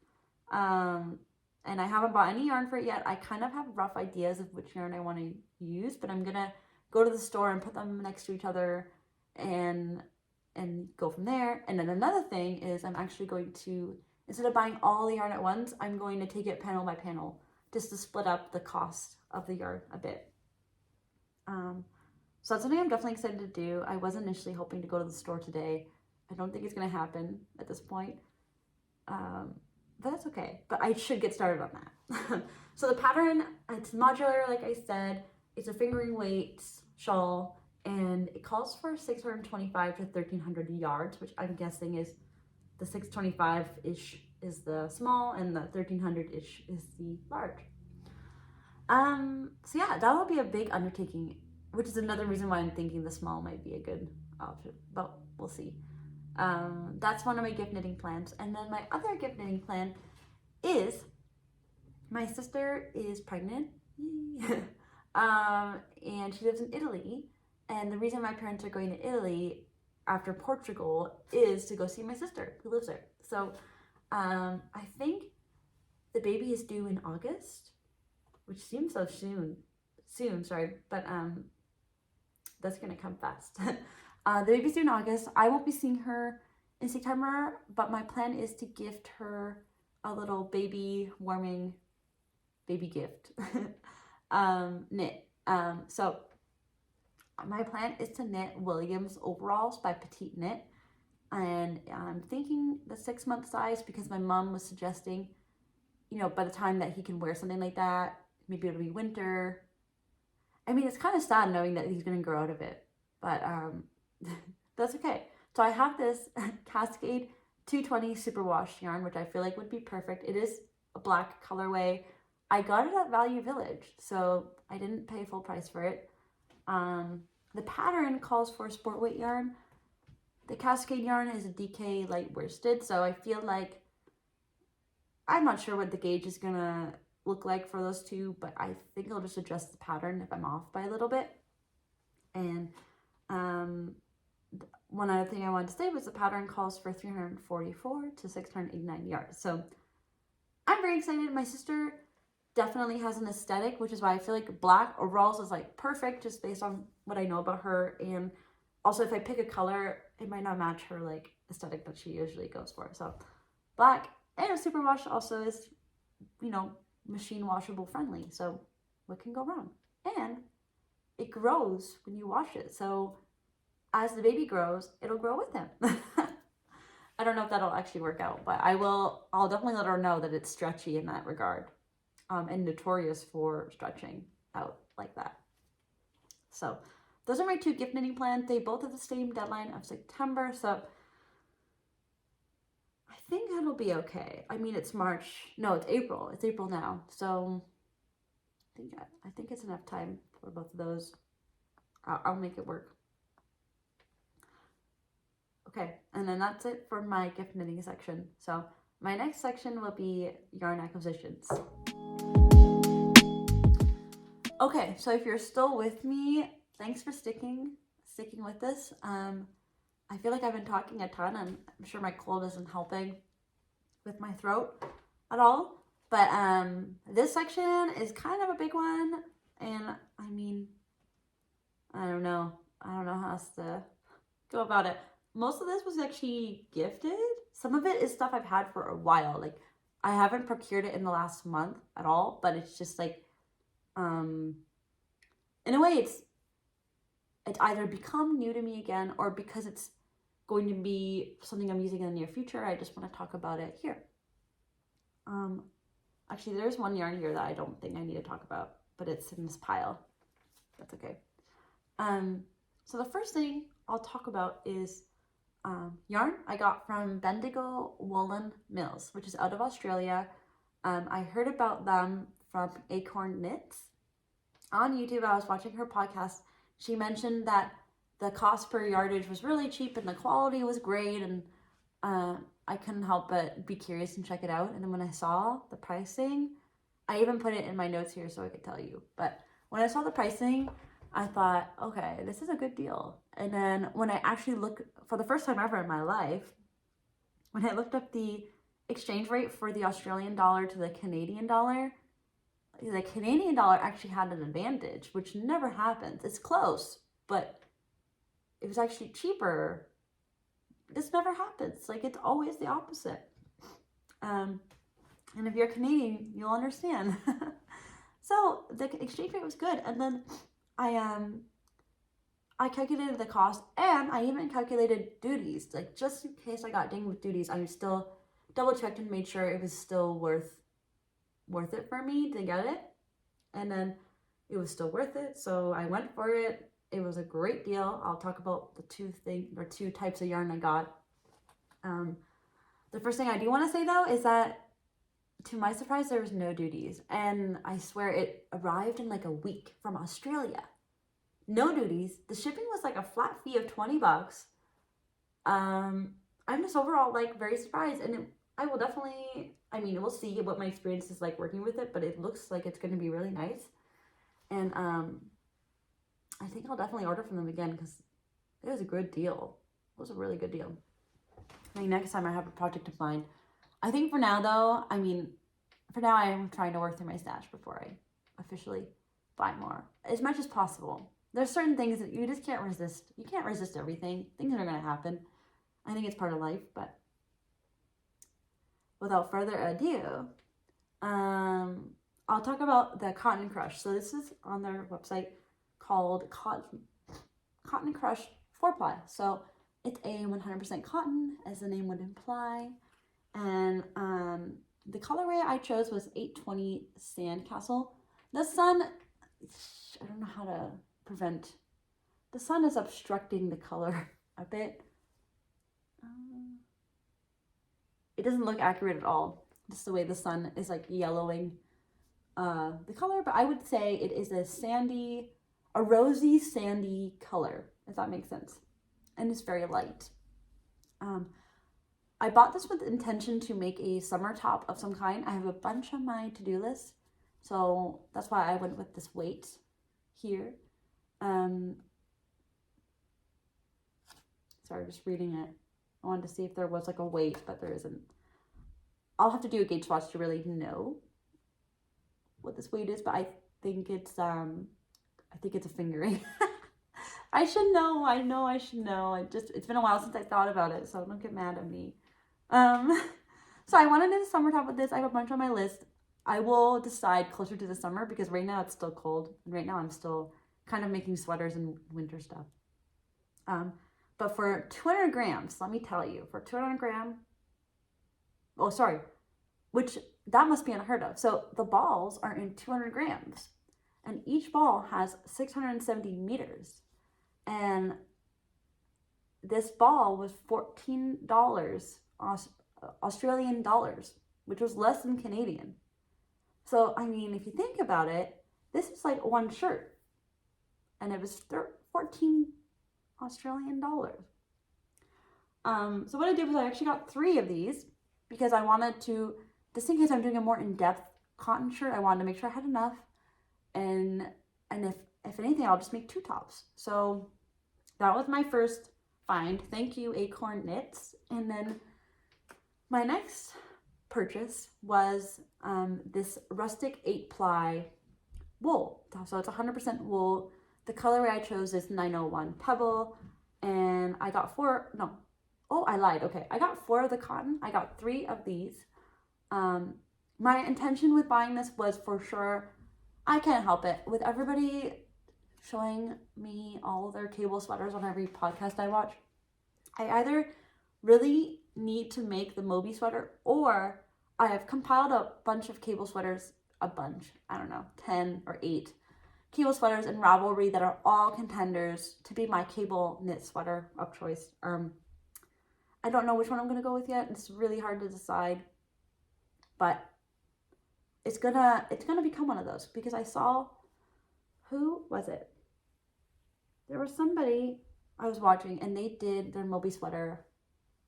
Speaker 1: And I haven't bought any yarn for it yet. I kind of have rough ideas of which yarn I want to use, but I'm going to go to the store and put them next to each other and go from there. And then another thing is I'm actually going to, instead of buying all the yarn at once, I'm going to take it panel by panel just to split up the cost of the yarn a bit. So that's something I'm definitely excited to do. I was initially hoping to go to the store today. I don't think it's going to happen at this point. But that's okay. But I should get started on that. So the pattern, it's modular, like I said. It's a fingering weight shawl, and it calls for 625 to 1,300 yards, which I'm guessing is the 625-ish is the small, and the 1,300-ish is the large. So yeah, that'll be a big undertaking, which is another reason why I'm thinking the small might be a good option, but we'll see. That's one of my gift knitting plans. And then my other gift knitting plan is my sister is pregnant. And she lives in Italy. And the reason my parents are going to Italy after Portugal is to go see my sister who lives there. So I think the baby is due in August, which seems so soon, but that's gonna come fast. The baby's due in August. I won't be seeing her in September, but my plan is to gift her a little baby warming baby gift knit. So my plan is to knit Willums overalls by Petite Knit, and I'm thinking the 6-month size because my mom was suggesting, by the time that he can wear something like that, maybe it'll be winter. I mean, it's kind of sad knowing that he's going to grow out of it, but that's okay. So I have this Cascade 220 superwash yarn, which I feel like would be perfect. It is a black colorway. I got it at Value Village, so I didn't pay full price for it. The pattern calls for sport weight yarn. The Cascade yarn is a DK light worsted, so I feel like, I'm not sure what the gauge is going to look like for those two, but I think I'll just adjust the pattern if I'm off by a little bit. And one other thing I wanted to say was the pattern calls for 344 to 689 yards. So I'm very excited. My sister definitely has an aesthetic, which is why I feel like black overalls is like perfect just based on what I know about her. And also if I pick a color, it might not match her like aesthetic that she usually goes for. So black and a superwash also is, machine washable friendly. So what can go wrong? And it grows when you wash it. So as the baby grows, it'll grow with him. I don't know if that'll actually work out, but I'll definitely let her know that it's stretchy in that regard. And notorious for stretching out like that. So those are my 2 gift knitting plans. They both have the same deadline of September, so I think it'll be okay. I mean, it's March. No, it's April. It's April now, so I think it's enough time for both of those. I'll make it work. Okay, and then that's it for my gift knitting section. So my next section will be yarn acquisitions. Okay, so if you're still with me, thanks for sticking with this. I feel like I've been talking a ton, and I'm sure my cold isn't helping with my throat at all. But this section is kind of a big one, and I mean, I don't know how else to go about it. Most of this was actually gifted. Some of it is stuff I've had for a while. Like, I haven't procured it in the last month at all, but it's just like, in a way, it's either become new to me again, or because it's going to be something I'm using in the near future, I just want to talk about it here. Actually, there's one yarn here that I don't think I need to talk about, but it's in this pile. That's okay. So the first thing I'll talk about is yarn I got from Bendigo Woollen Mills, which is out of Australia. I heard about them from Acorn Knits on YouTube. I was watching her podcast. She mentioned that the cost per yardage was really cheap and the quality was great, and I couldn't help but be curious and check it out. And then when I saw the pricing, I even put it in my notes here so I could tell you. But when I saw the pricing, I thought, okay, this is a good deal. And then when I actually looked, for the first time ever in my life, when I looked up the exchange rate for the Australian dollar to the Canadian dollar actually had an advantage, which never happens. It's close, but it was actually cheaper. This never happens. Like, it's always the opposite. And if you're Canadian, you'll understand. So the exchange rate was good. And then I calculated the cost, and I even calculated duties. Like, just in case I got dinged with duties, I still double checked and made sure it was still worth it for me to get it. And then it was still worth it, so I went for it. It was a great deal. I'll talk about the two types of yarn I got. The first thing I do want to say, though, is that to my surprise, there was no duties. And I swear it arrived in like a week from Australia. No duties. The shipping was like a flat fee of $20. I'm just overall like very surprised. And I will definitely, I mean, we'll see what my experience is like working with it, but it looks like it's going to be really nice. And I think I'll definitely order from them again because it was a good deal. It was a really good deal. I think next time I have a project of mine. I think for now, though, I mean, for now I am trying to work through my stash before I officially buy more. As much as possible. There's certain things that you just can't resist. You can't resist everything. Things are going to happen. I think it's part of life, but without further ado, I'll talk about the Cotton Crush. So this is on their website called Cotton Crush 4-ply. So it's a 100% cotton, as the name would imply. And the colorway I chose was 820 Sandcastle. The sun, I don't know how to prevent, the sun is obstructing the color a bit. It doesn't look accurate at all, just the way the sun is like yellowing the color, but I would say it is a rosy sandy color, if that makes sense. And it's very light. I bought this with the intention to make a summer top of some kind. I have a bunch on my to-do list, so that's why I went with this weight here. Sorry, just reading it. I wanted to see if there was like a weight, but there isn't. I'll have to do a gauge swatch to really know what this weight is, but I think it's a fingering. I should know. I know I should know. It's been a while since I thought about it, so don't get mad at me. So I wanted to do a summer top with this. I have a bunch on my list. I will decide closer to the summer because right now it's still cold. And right now I'm still kind of making sweaters and winter stuff. But for 200 grams, let me tell you, for 200 gram, oh, sorry, which that must be unheard of. So the balls are in 200 grams and each ball has 670 meters. And this ball was $14 Australian dollars, which was less than Canadian. So, I mean, if you think about it, this is like one shirt and it was 14 Australian dollars. So what I did was I actually got 3 of these because I wanted to, just in case I'm doing a more in-depth cotton shirt, I wanted to make sure I had enough. And if anything, I'll just make 2 tops. So that was my first find. Thank you, Acorn Knits. And then my next purchase was this rustic 8-ply wool. So it's 100% wool. The colorway I chose is 901 Pebble, and I got 4, no, oh, I lied. Okay, I got 4 of the cotton. I got 3 of these. My intention with buying this was for sure, I can't help it, with everybody showing me all their cable sweaters on every podcast I watch, I either really need to make the Moby sweater, or I have compiled a bunch of cable sweaters, I don't know, 10 or 8 cable sweaters in Ravelry that are all contenders to be my cable knit sweater of choice. I don't know which one I'm gonna go with yet. It's really hard to decide, but it's gonna become one of those because I saw, who was it? There was somebody I was watching and they did their Moby sweater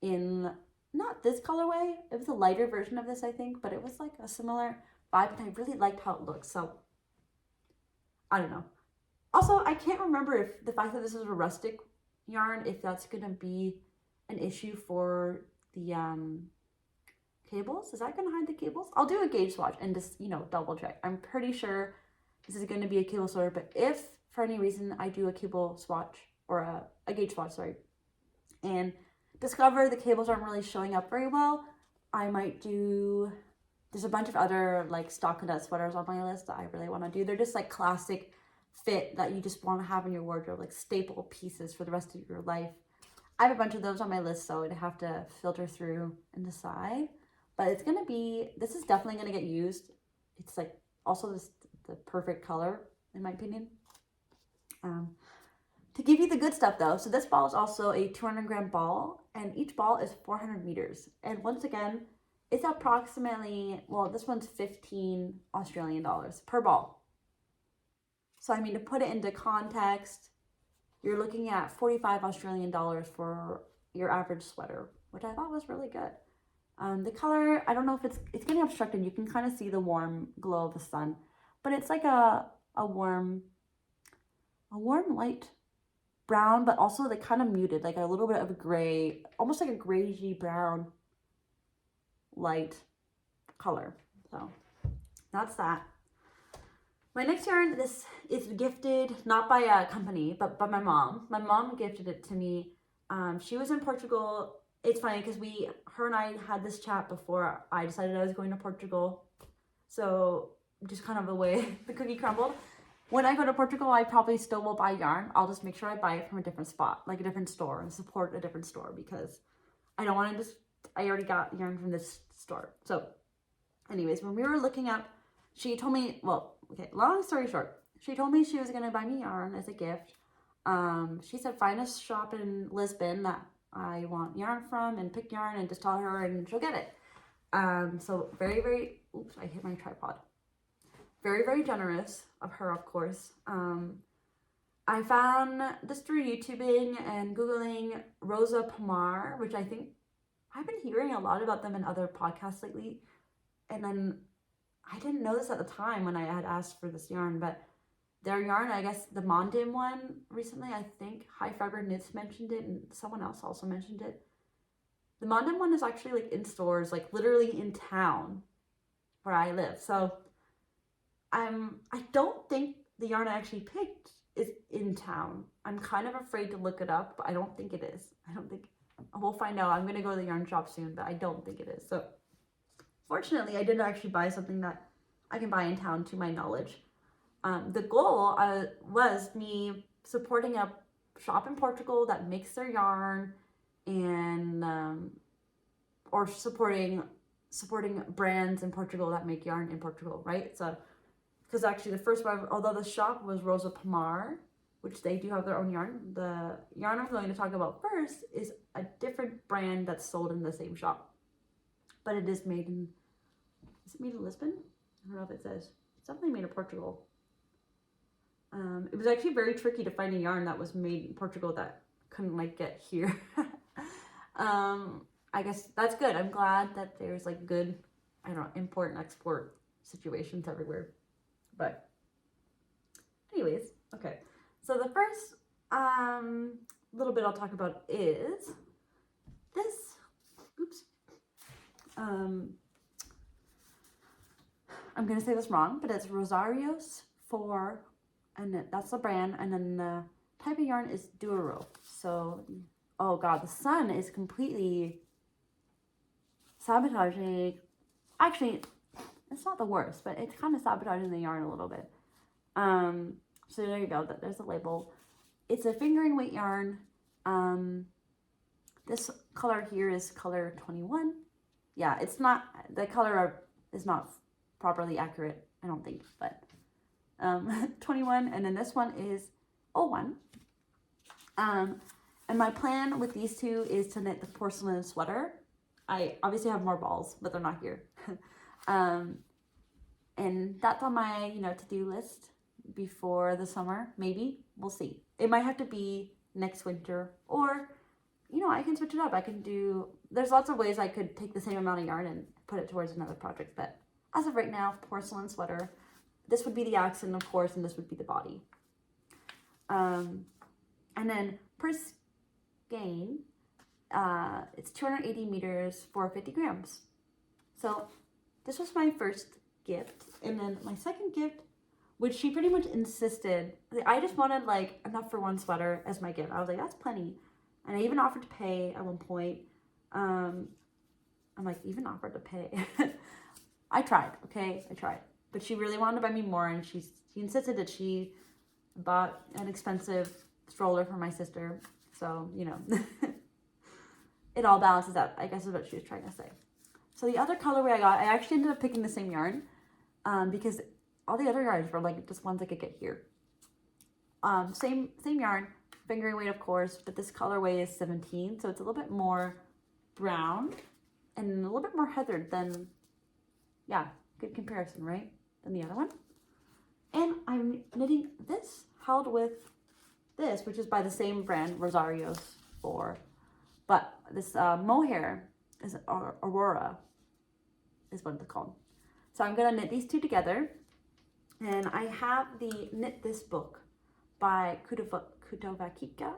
Speaker 1: in not this colorway. It was a lighter version of this, I think, but it was like a similar vibe and I really liked how it looked. So I don't know. Also, I can't remember if the fact that this is a rustic yarn, if that's going to be an issue for the cables. Is that going to hide the cables? I'll do a gauge swatch and just, double check. I'm pretty sure this is going to be a cable sweater, but if for any reason I do a cable swatch or a gauge swatch, and discover the cables aren't really showing up very well, I might do, there's a bunch of other like stockinette sweaters on my list that I really want to do. They're just like classic fit that you just want to have in your wardrobe, like staple pieces for the rest of your life. I have a bunch of those on my list, so I'd have to filter through and decide. But it's going to be, this is definitely going to get used. It's like also the perfect color, in my opinion. To give you the good stuff though, so this ball is also a 200 gram ball, and each ball is 400 meters. And once again, it's approximately, well, this one's 15 Australian dollars per ball. So I mean, to put it into context, you're looking at 45 Australian dollars for your average sweater, which I thought was really good. The color, I don't know if it's getting obstructed. You can kind of see the warm glow of the sun, but it's like a warm light brown, but also like kind of muted, like a little bit of a gray, almost like a grayish brown light color. So that's that. My next yarn, this is gifted not by a company, but by my mom. My mom gifted it to me. She was in Portugal. It's funny because her and I had this chat before I decided I was going to Portugal. So just kind of the way the cookie crumbled. When I go to Portugal, I probably still will buy yarn. I'll just make sure I buy it from a different spot, like a different store, and support a different store because I don't want to I already got yarn from this store. So anyways, when we were looking up, she told me, well, okay, long story short, she told me she was going to buy me yarn as a gift. She said, find a shop in Lisbon that I want yarn from and pick yarn and just tell her and she'll get it. So very, very, oops, I hit my tripod. Very, very generous of her, of course. I found this through YouTubing and Googling Rosa Pomar, which I think I've been hearing a lot about them in other podcasts lately. And then I didn't know this at the time when I had asked for this yarn, but their yarn, I guess the Mondim one recently, I think High Fiber Knits mentioned it and someone else also mentioned it. The Mondim one is actually like in stores, like literally in town where I live. So I don't think the yarn I actually picked is in town. I'm kind of afraid to look it up, but I don't think it is. We'll find out. I'm going to go to the yarn shop soon, but I don't think it is. So fortunately, I didn't actually buy something that I can buy in town to my knowledge. The goal was me supporting a shop in Portugal that makes their yarn, and or supporting brands in Portugal that make yarn in Portugal, right? So, because actually the first one, although the shop was Rosa Pomar, which they do have their own yarn, the yarn I'm going to talk about first is a different brand that's sold in the same shop. But it is made in, is it made in Lisbon? I don't know if it says. It's definitely made in Portugal. It was actually very tricky to find a yarn that was made in Portugal that couldn't like get here. I guess that's good. I'm glad that there's like good, I don't know, import and export situations everywhere. But anyways, okay. So the first little bit I'll talk about is this. Oops. I'm gonna say this wrong, but it's Rosarios for, and that's the brand, and then the type of yarn is Douro. So, oh god, the sun is completely sabotaging. Actually, it's not the worst, but it's kind of sabotaging the yarn a little bit. So there you go. There's a label. It's a fingering weight yarn. This color here is color 21. Yeah, it's not, the color is not properly accurate, I don't think, but 21, and then this one is 01. And my plan with these two is to knit the porcelain sweater. I obviously have more balls, but they're not here. And that's on my, you know, to-do list before the summer, maybe. We'll see. It might have to be next winter, or, you know, I can switch it up. I can do, there's lots of ways I could take the same amount of yarn and put it towards another project, but as of right now, porcelain sweater. This would be the accent, of course, and this would be the body. And then per skein, it's 280 meters for 50 grams. So this was my first gift. And then my second gift, which she pretty much insisted, I just wanted like enough for one sweater as my gift. I was like, that's plenty. And I even offered to pay at one point. I'm like, even offered to pay. I tried, okay? I tried. But she really wanted to buy me more, and she insisted that she bought an expensive stroller for my sister. So, you know, it all balances out, I guess is what she was trying to say. So the other colorway I got, I actually ended up picking the same yarn because all the other yarns were like just ones I could get here. Same yarn, fingering weight of course, but this colorway is 17, so it's a little bit more brown and a little bit more heathered than, yeah, good comparison, right? Than the other one. And I'm knitting this held with this, which is by the same brand, Rosarios, but this mohair is Aurora, is what it's called. So I'm gonna knit these two together, and I have the Knit This book by Kutovakika.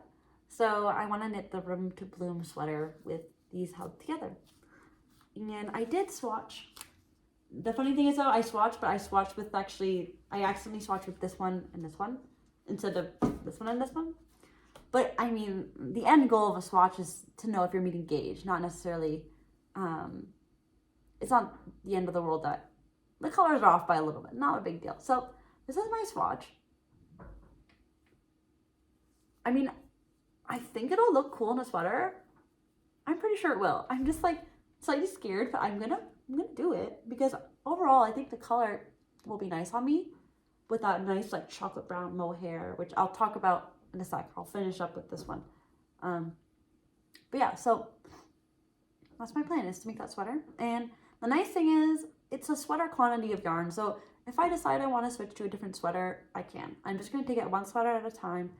Speaker 1: So I want to knit the Room to Bloom sweater with these held together. And I did swatch. The funny thing is though, I swatched with actually, I accidentally swatched with this one and this one instead of this one and this one. But I mean, the end goal of a swatch is to know if you're meeting gauge, not necessarily, it's not the end of the world that the colors are off by a little bit, not a big deal. So this is my swatch. I mean, I think it'll look cool in a sweater. I'm pretty sure it will. I'm just like slightly scared, but I'm gonna do it because overall I think the color will be nice on me with that nice like chocolate brown mohair, which I'll talk about in a sec. I'll finish up with this one. But yeah, so that's my plan, is to make that sweater. And the nice thing is it's a sweater quantity of yarn. So if I decide I want to switch to a different sweater, I can. I'm just going to take it one sweater at a time.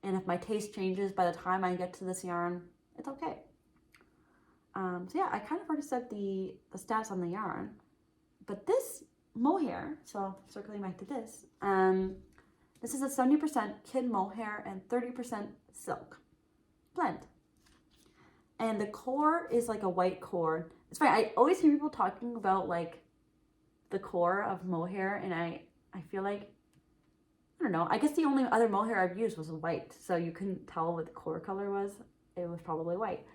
Speaker 1: And if my taste changes by the time I get to this yarn, it's okay. So yeah, I kind of already said the stats on the yarn, but this mohair, so circling back to this, this is a 70% kid mohair and 30% silk blend. And the core is like a white core. It's funny, I always hear people talking about like the core of mohair, and I feel like, I don't know, I guess the only other mohair I've used was white, so you couldn't tell what the core color was. It was probably white.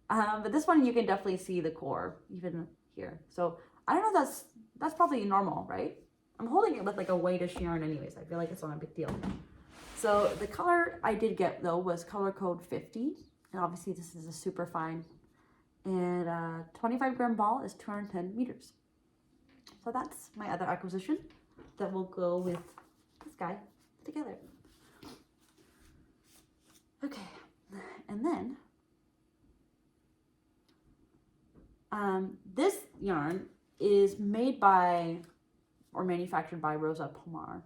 Speaker 1: But this one you can definitely see the core even here. So I don't know, that's probably normal, right? I'm holding it with like a whitish yarn anyways. I feel like it's not a big deal. So the color I did get though was color code 50. And obviously this is a super fine. And 25-gram ball is 210 meters. So that's my other acquisition that will go with this guy together. Okay, and then this yarn is made by or manufactured by Rosa Pomar.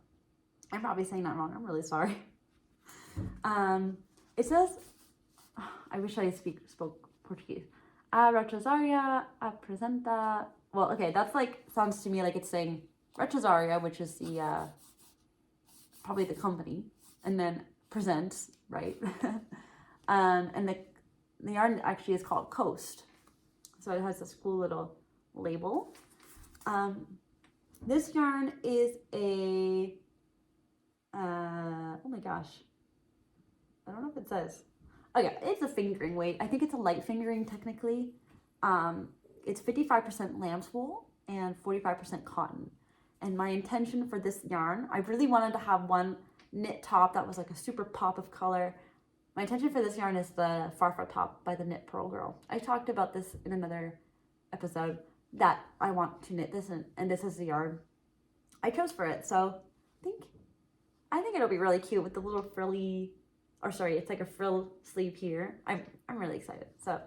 Speaker 1: I'm probably saying that wrong. I'm really sorry. It says, I wish I spoke Portuguese. A Rosaria apresenta. Well, okay, that's like, sounds to me like it's saying Rosaria, which is the, probably the company, and then presents, right? And the yarn actually is called Coast. So it has this cool little label. This yarn is a, oh my gosh. I don't know if it says. Okay, it's a fingering weight. I think it's a light fingering technically. It's 55% lamb's wool and 45% cotton. And my intention for this yarn, I really wanted to have one knit top that was like a super pop of color. My intention for this yarn is the Farfa top by the Knit Purl Girl. I talked about this in another episode that I want to knit this and this is the yarn I chose for it. So I think it'll be really cute with the little frilly, or sorry, it's like a frill sleeve here. I'm really excited. So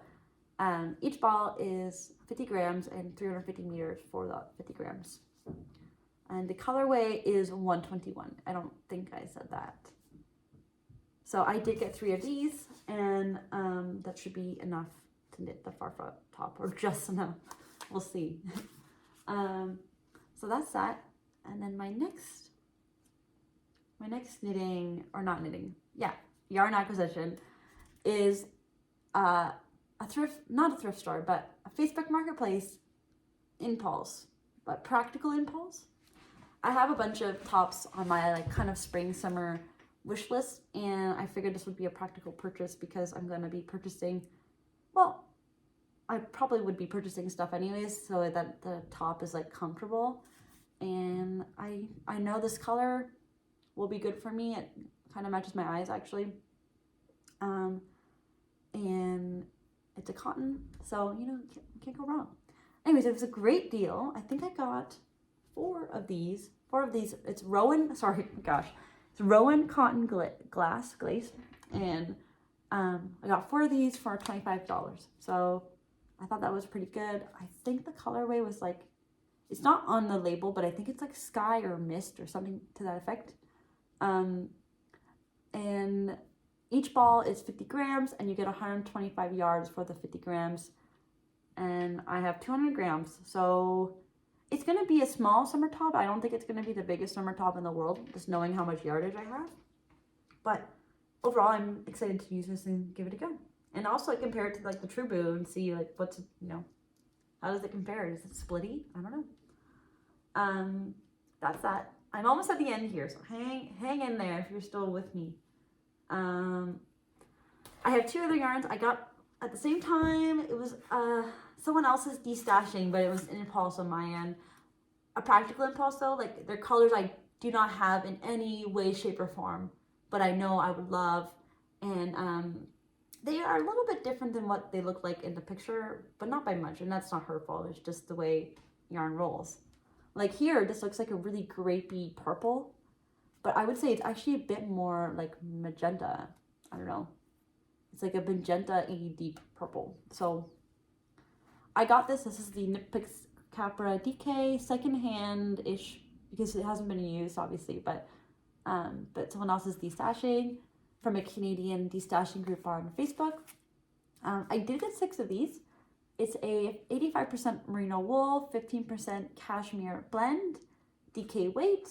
Speaker 1: each ball is 50 grams and 350 meters for the 50 grams. And the colorway is 121. I don't think I said that. So I did get 3 of these, and that should be enough to knit the Farfa top, or just enough. We'll see. So that's that. And then my next knitting, or not knitting, yeah, yarn acquisition is a thrift, not a thrift store, but a Facebook Marketplace impulse, but practical impulse. I have a bunch of tops on my like kind of spring summer wish list, and I figured this would be a practical purchase because I'm going to be purchasing, well, I probably would be purchasing stuff anyways, so that the top is like comfortable. And I know this color will be good for me. It kind of matches my eyes actually. And it's a cotton, so you know, can't go wrong. Anyways, it was a great deal. I think I got 4 of these. It's Rowan, sorry, gosh. It's Rowan cotton glace, and I got 4 of these for $25. So I thought that was pretty good. I think the colorway was like, it's not on the label, but I think it's like sky or mist or something to that effect. And each ball is 50 grams, and you get 125 yards for the 50 grams. And I have 200 grams, so it's going to be a small summer top. I don't think it's going to be the biggest summer top in the world, just knowing how much yardage I have. But overall, I'm excited to use this and give it a go. And also compare it to like the True Boo and see like what's, you know, how does it compare? Is it splitty? I don't know. That's that. I'm almost at the end here, so hang in there if you're still with me. I have 2 other yarns I got at the same time. It was someone else's destashing, but it was an impulse on my end. A practical impulse though, like their colors I do not have in any way, shape, or form, but I know I would love. And they are a little bit different than what they look like in the picture, but not by much, and that's not her fault. It's just the way yarn rolls. Like here, this looks like a really grapey purple, but I would say it's actually a bit more like magenta. I don't know. It's like a magenta-y deep purple. So I got this. This is the Knit Picks Capra DK secondhand-ish because it hasn't been used, obviously, but someone else's destashing from a Canadian destashing group on Facebook. I did get 6 of these. It's a 85% merino wool, 15% cashmere blend, DK weight.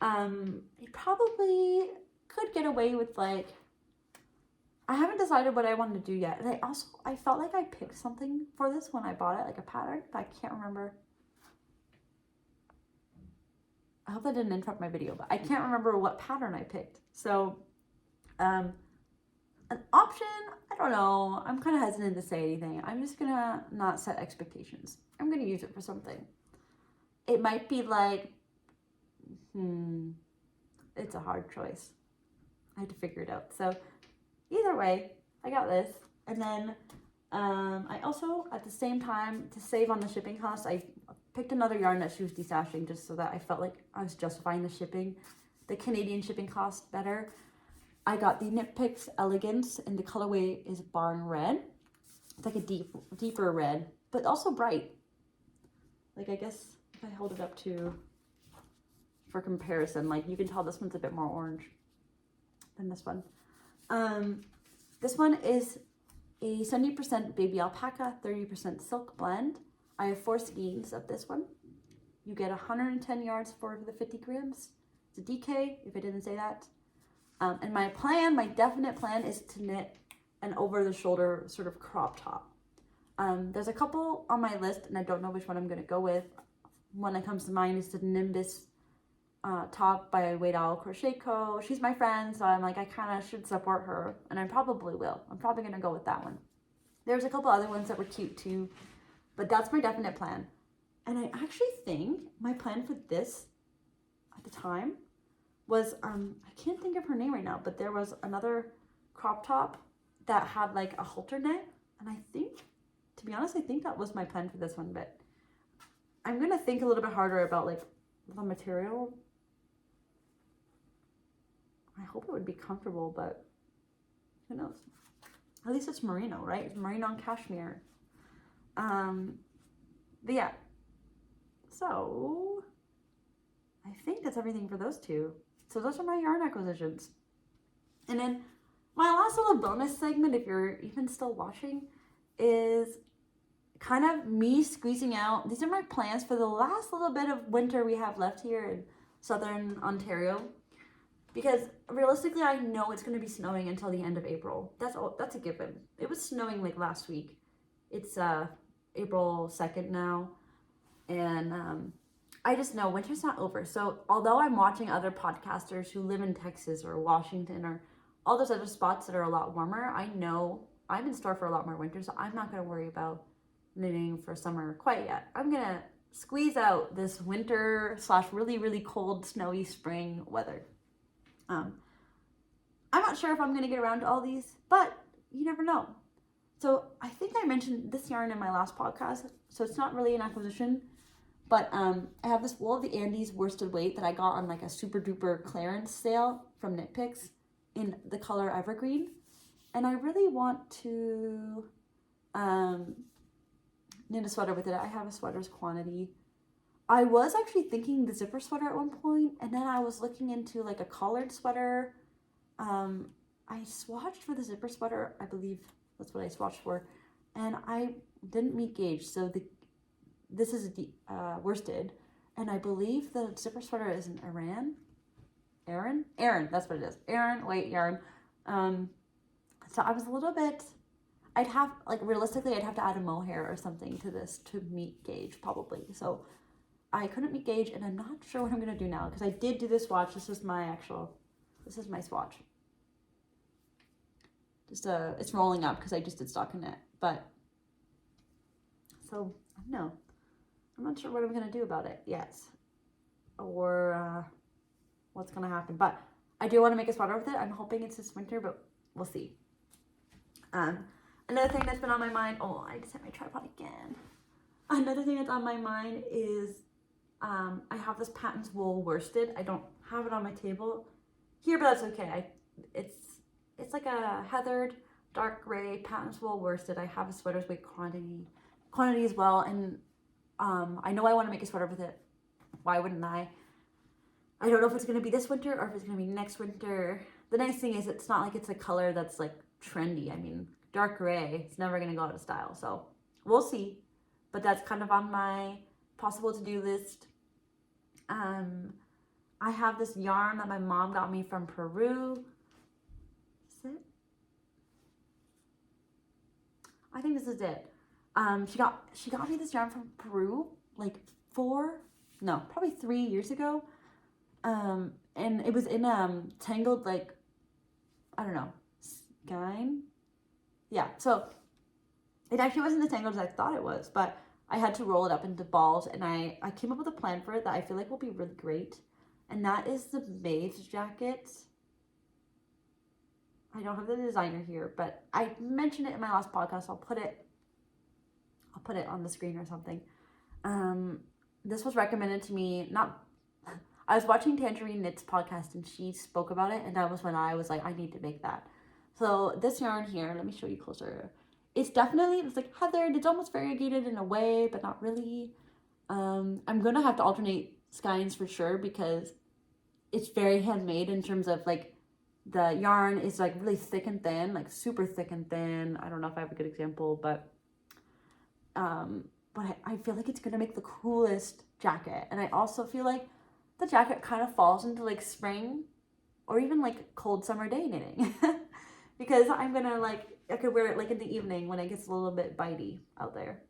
Speaker 1: You probably could get away with like, I haven't decided what I want to do yet. And I felt like I picked something for this when I bought it, like a pattern, but I can't remember. I hope that didn't interrupt my video, but I can't remember what pattern I picked. So, an option, I don't know. I'm kind of hesitant to say anything. I'm just gonna not set expectations. I'm gonna use it for something. It might be like, it's a hard choice. I had to figure it out. So either way, I got this. And then I also, at the same time, to save on the shipping costs, I picked another yarn that she was destashing just so that I felt like I was justifying the shipping, the Canadian shipping cost better. I got the Knit Picks Elegance, and the colorway is Barn Red. It's like a deeper red, but also bright. Like, I guess if I hold it up for comparison, like you can tell this one's a bit more orange than this one. This one is a 70% baby alpaca, 30% silk blend. I have 4 skeins of this one. You get 110 yards for the 50 grams. It's a DK, if I didn't say that. And my definite plan is to knit an over-the-shoulder sort of crop top. There's a couple on my list, and I don't know which one I'm going to go with. One that comes to mind is the Nimbus top by Weight Owl Crochet Co. She's my friend, so I'm like, I kind of should support her, and I probably will. I'm probably going to go with that one. There's a couple other ones that were cute too, but that's my definite plan. And I actually think my plan for this at the time was, I can't think of her name right now, but there was another crop top that had like a halter neck, and I think, to be honest, I think that was my plan for this one, but I'm going to think a little bit harder about like the material. I hope it would be comfortable, but who knows? At least it's merino, right? It's merino and cashmere. But yeah. So I think that's everything for those two. So those are my yarn acquisitions. And then my last little bonus segment, if you're even still watching, is kind of me squeezing out. These are my plans for the last little bit of winter we have left here in southern Ontario. Because realistically, I know it's going to be snowing until the end of April. That's a given. It was snowing like last week. It's April 2nd now. And I just know winter's not over. So although I'm watching other podcasters who live in Texas or Washington or all those other spots that are a lot warmer, I know I'm in store for a lot more winter. So I'm not going to worry about knitting for summer quite yet. I'm going to squeeze out this winter / really, really cold, snowy spring weather. I'm not sure if I'm going to get around to all these, but you never know. So I think I mentioned this yarn in my last podcast, so it's not really an acquisition, but I have this Wool of the Andes worsted weight that I got on like a super duper clearance sale from Knit Picks in the color Evergreen, and I really want to knit a sweater with it. I have a sweater's quantity. I was actually thinking the zipper sweater at one point, and then I was looking into like a collared sweater. I swatched for the zipper sweater, I believe that's what I swatched for, and I didn't meet gauge, so this is worsted, and I believe the zipper sweater is an Aran, that's what it is, Aran weight yarn. So I was a little bit, realistically, I'd have to add a mohair or something to this to meet gauge, probably, so I couldn't meet gauge, and I'm not sure what I'm going to do now, because I did do this swatch. This is my swatch. Just, it's rolling up, because I just did stockinette, but, so, I don't know. I'm not sure what I'm going to do about it yet, or, what's going to happen, but I do want to make a sweater with it. I'm hoping it's this winter, but we'll see. Another thing that's been on my mind, I just hit my tripod again. Another thing that's on my mind is, I have this Patton's Wool worsted. I don't have it on my table here, but that's okay. It's like a heathered dark gray Patton's Wool worsted. I have a sweater's weight quantity as well, and I know I want to make a sweater with it. Why wouldn't I? I don't know if it's going to be this winter or if it's going to be next winter. The nice thing is it's not like it's a color that's like trendy. I mean, dark gray, it's never going to go out of style, so we'll see. But that's kind of on my possible to-do list. I have this yarn that my mom got me from Peru. Is it? I think this is it. She got me this yarn from Peru like probably 3 years ago. And it was in tangled, like, I don't know, skein. Yeah, so it actually wasn't as tangled as I thought it was, but I had to roll it up into balls, and I came up with a plan for it that I feel like will be really great, and that is the Maves jacket. I don't have the designer here, but I mentioned it in my last podcast. I'll put it on the screen or something. This was recommended to me, I was watching Tangerine Knits podcast and she spoke about it, and that was when I was like, I need to make that. So this yarn here, let me show you closer. It's like heathered. It's almost variegated in a way, but not really. I'm gonna have to alternate skeins for sure because it's very handmade in terms of like the yarn is like really thick and thin, like super thick and thin. I don't know if I have a good example, but I feel like it's gonna make the coolest jacket. And I also feel like the jacket kind of falls into like spring or even like cold summer day knitting because I'm gonna like, I could wear it like in the evening when it gets a little bit bitey out there.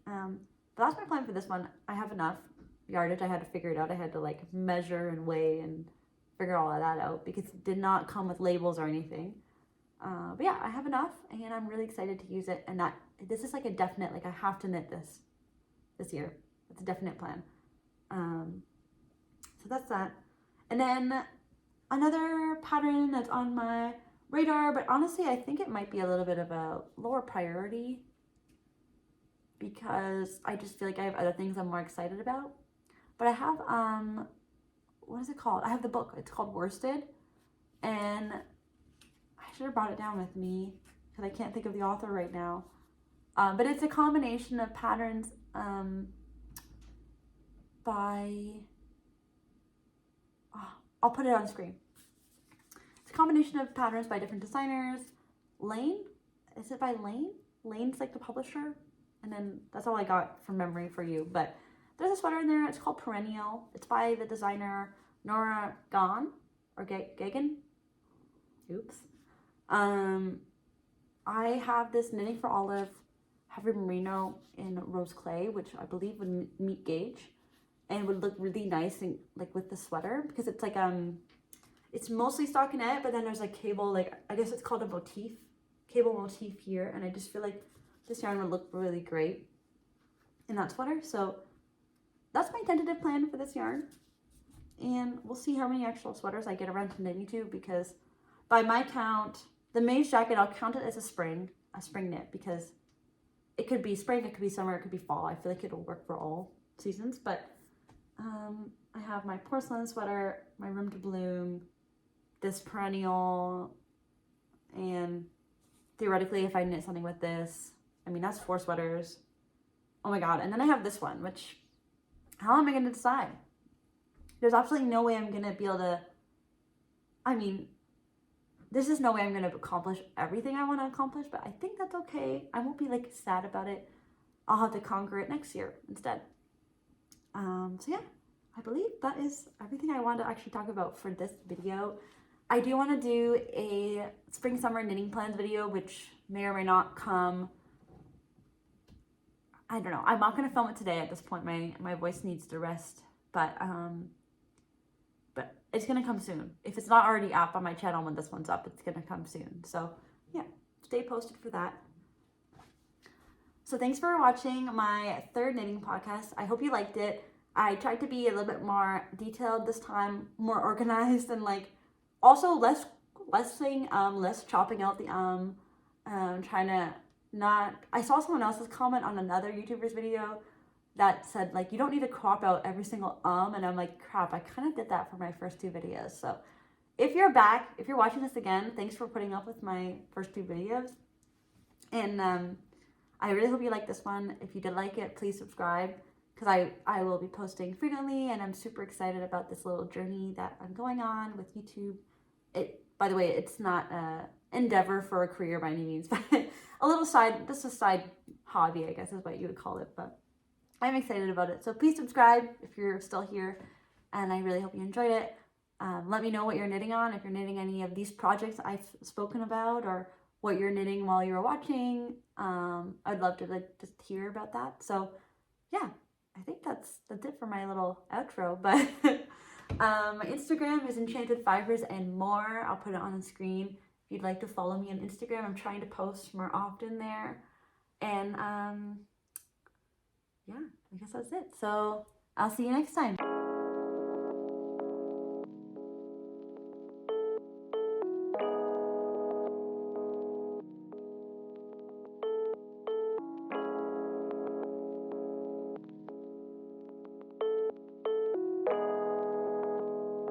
Speaker 1: But that's my plan for this one. I have enough yardage. I had to figure it out. I had to like measure and weigh and figure all of that out because it did not come with labels or anything. But yeah, I have enough and I'm really excited to use it. And this is like a definite, like I have to knit this year. It's a definite plan. So that's that. And then another pattern that's on my radar, but honestly, I think it might be a little bit of a lower priority because I just feel like I have other things I'm more excited about. But I have, what is it called? I have the book. It's called Worsted. And I should have brought it down with me because I can't think of the author right now. But it's a combination of patterns I'll put it on screen. It's a combination of patterns by different designers. Lene? Is it by Lene? Lane's like the publisher. And then that's all I got from memory for you. But there's a sweater in there. It's called Perennial. It's by the designer Nora Gahan or Gagan. Oops. I have this Knitting for Olive Heavy Merino in rose clay, which I believe would meet gauge and would look really nice and like with the sweater because it's like it's mostly stockinette, but then there's like cable, like I guess it's called a motif, cable motif here, and I just feel like this yarn would look really great in that sweater. So that's my tentative plan for this yarn, and we'll see how many actual sweaters I get around to knitting to because by my count, the Maves jacket, I'll count it as a spring knit because it could be spring, it could be summer, it could be fall. I feel like it'll work for all seasons, but I have my porcelain sweater, my Room to Bloom, this Perennial, and theoretically if I knit something with this, I mean, that's 4 sweaters. Oh my god, and then I have this one, which, how am I going to decide? There's absolutely no way I'm going to be able to, I mean, there's just no way I'm going to accomplish everything I want to accomplish, but I think that's okay. I won't be like sad about it. I'll have to conquer it next year instead. So yeah, I believe that is everything I wanted to actually talk about for this video. I do want to do a spring summer knitting plans video, which may or may not come. I don't know. I'm not going to film it today at this point. My voice needs to rest, but it's going to come soon. If it's not already up on my channel when this one's up, it's going to come soon. So yeah, stay posted for that. So thanks for watching my 3rd knitting podcast. I hope you liked it. I tried to be a little bit more detailed this time, more organized, and like also less chopping out the trying to not. I saw someone else's comment on another YouTuber's video that said like you don't need to crop out every single and I'm like, crap, I kind of did that for my first 2 videos. So if you're back, if you're watching this again, thanks for putting up with my first 2 videos. And I really hope you like this one. If you did like it, please subscribe because I will be posting frequently, and I'm super excited about this little journey that I'm going on with YouTube. By the way, it's not an endeavor for a career by any means, but a little just a side hobby, I guess is what you would call it, but I'm excited about it. So please subscribe if you're still here, and I really hope you enjoyed it. Let me know what you're knitting on, if you're knitting any of these projects I've spoken about, or what you're knitting while you were watching. I'd love to like just hear about that. So yeah, I think that's it for my little outro, but my Instagram is Enchanted Fibers and More. I'll put it on the screen if you'd like to follow me on Instagram. I'm trying to post more often there, and yeah, I guess that's it. So I'll see you next time.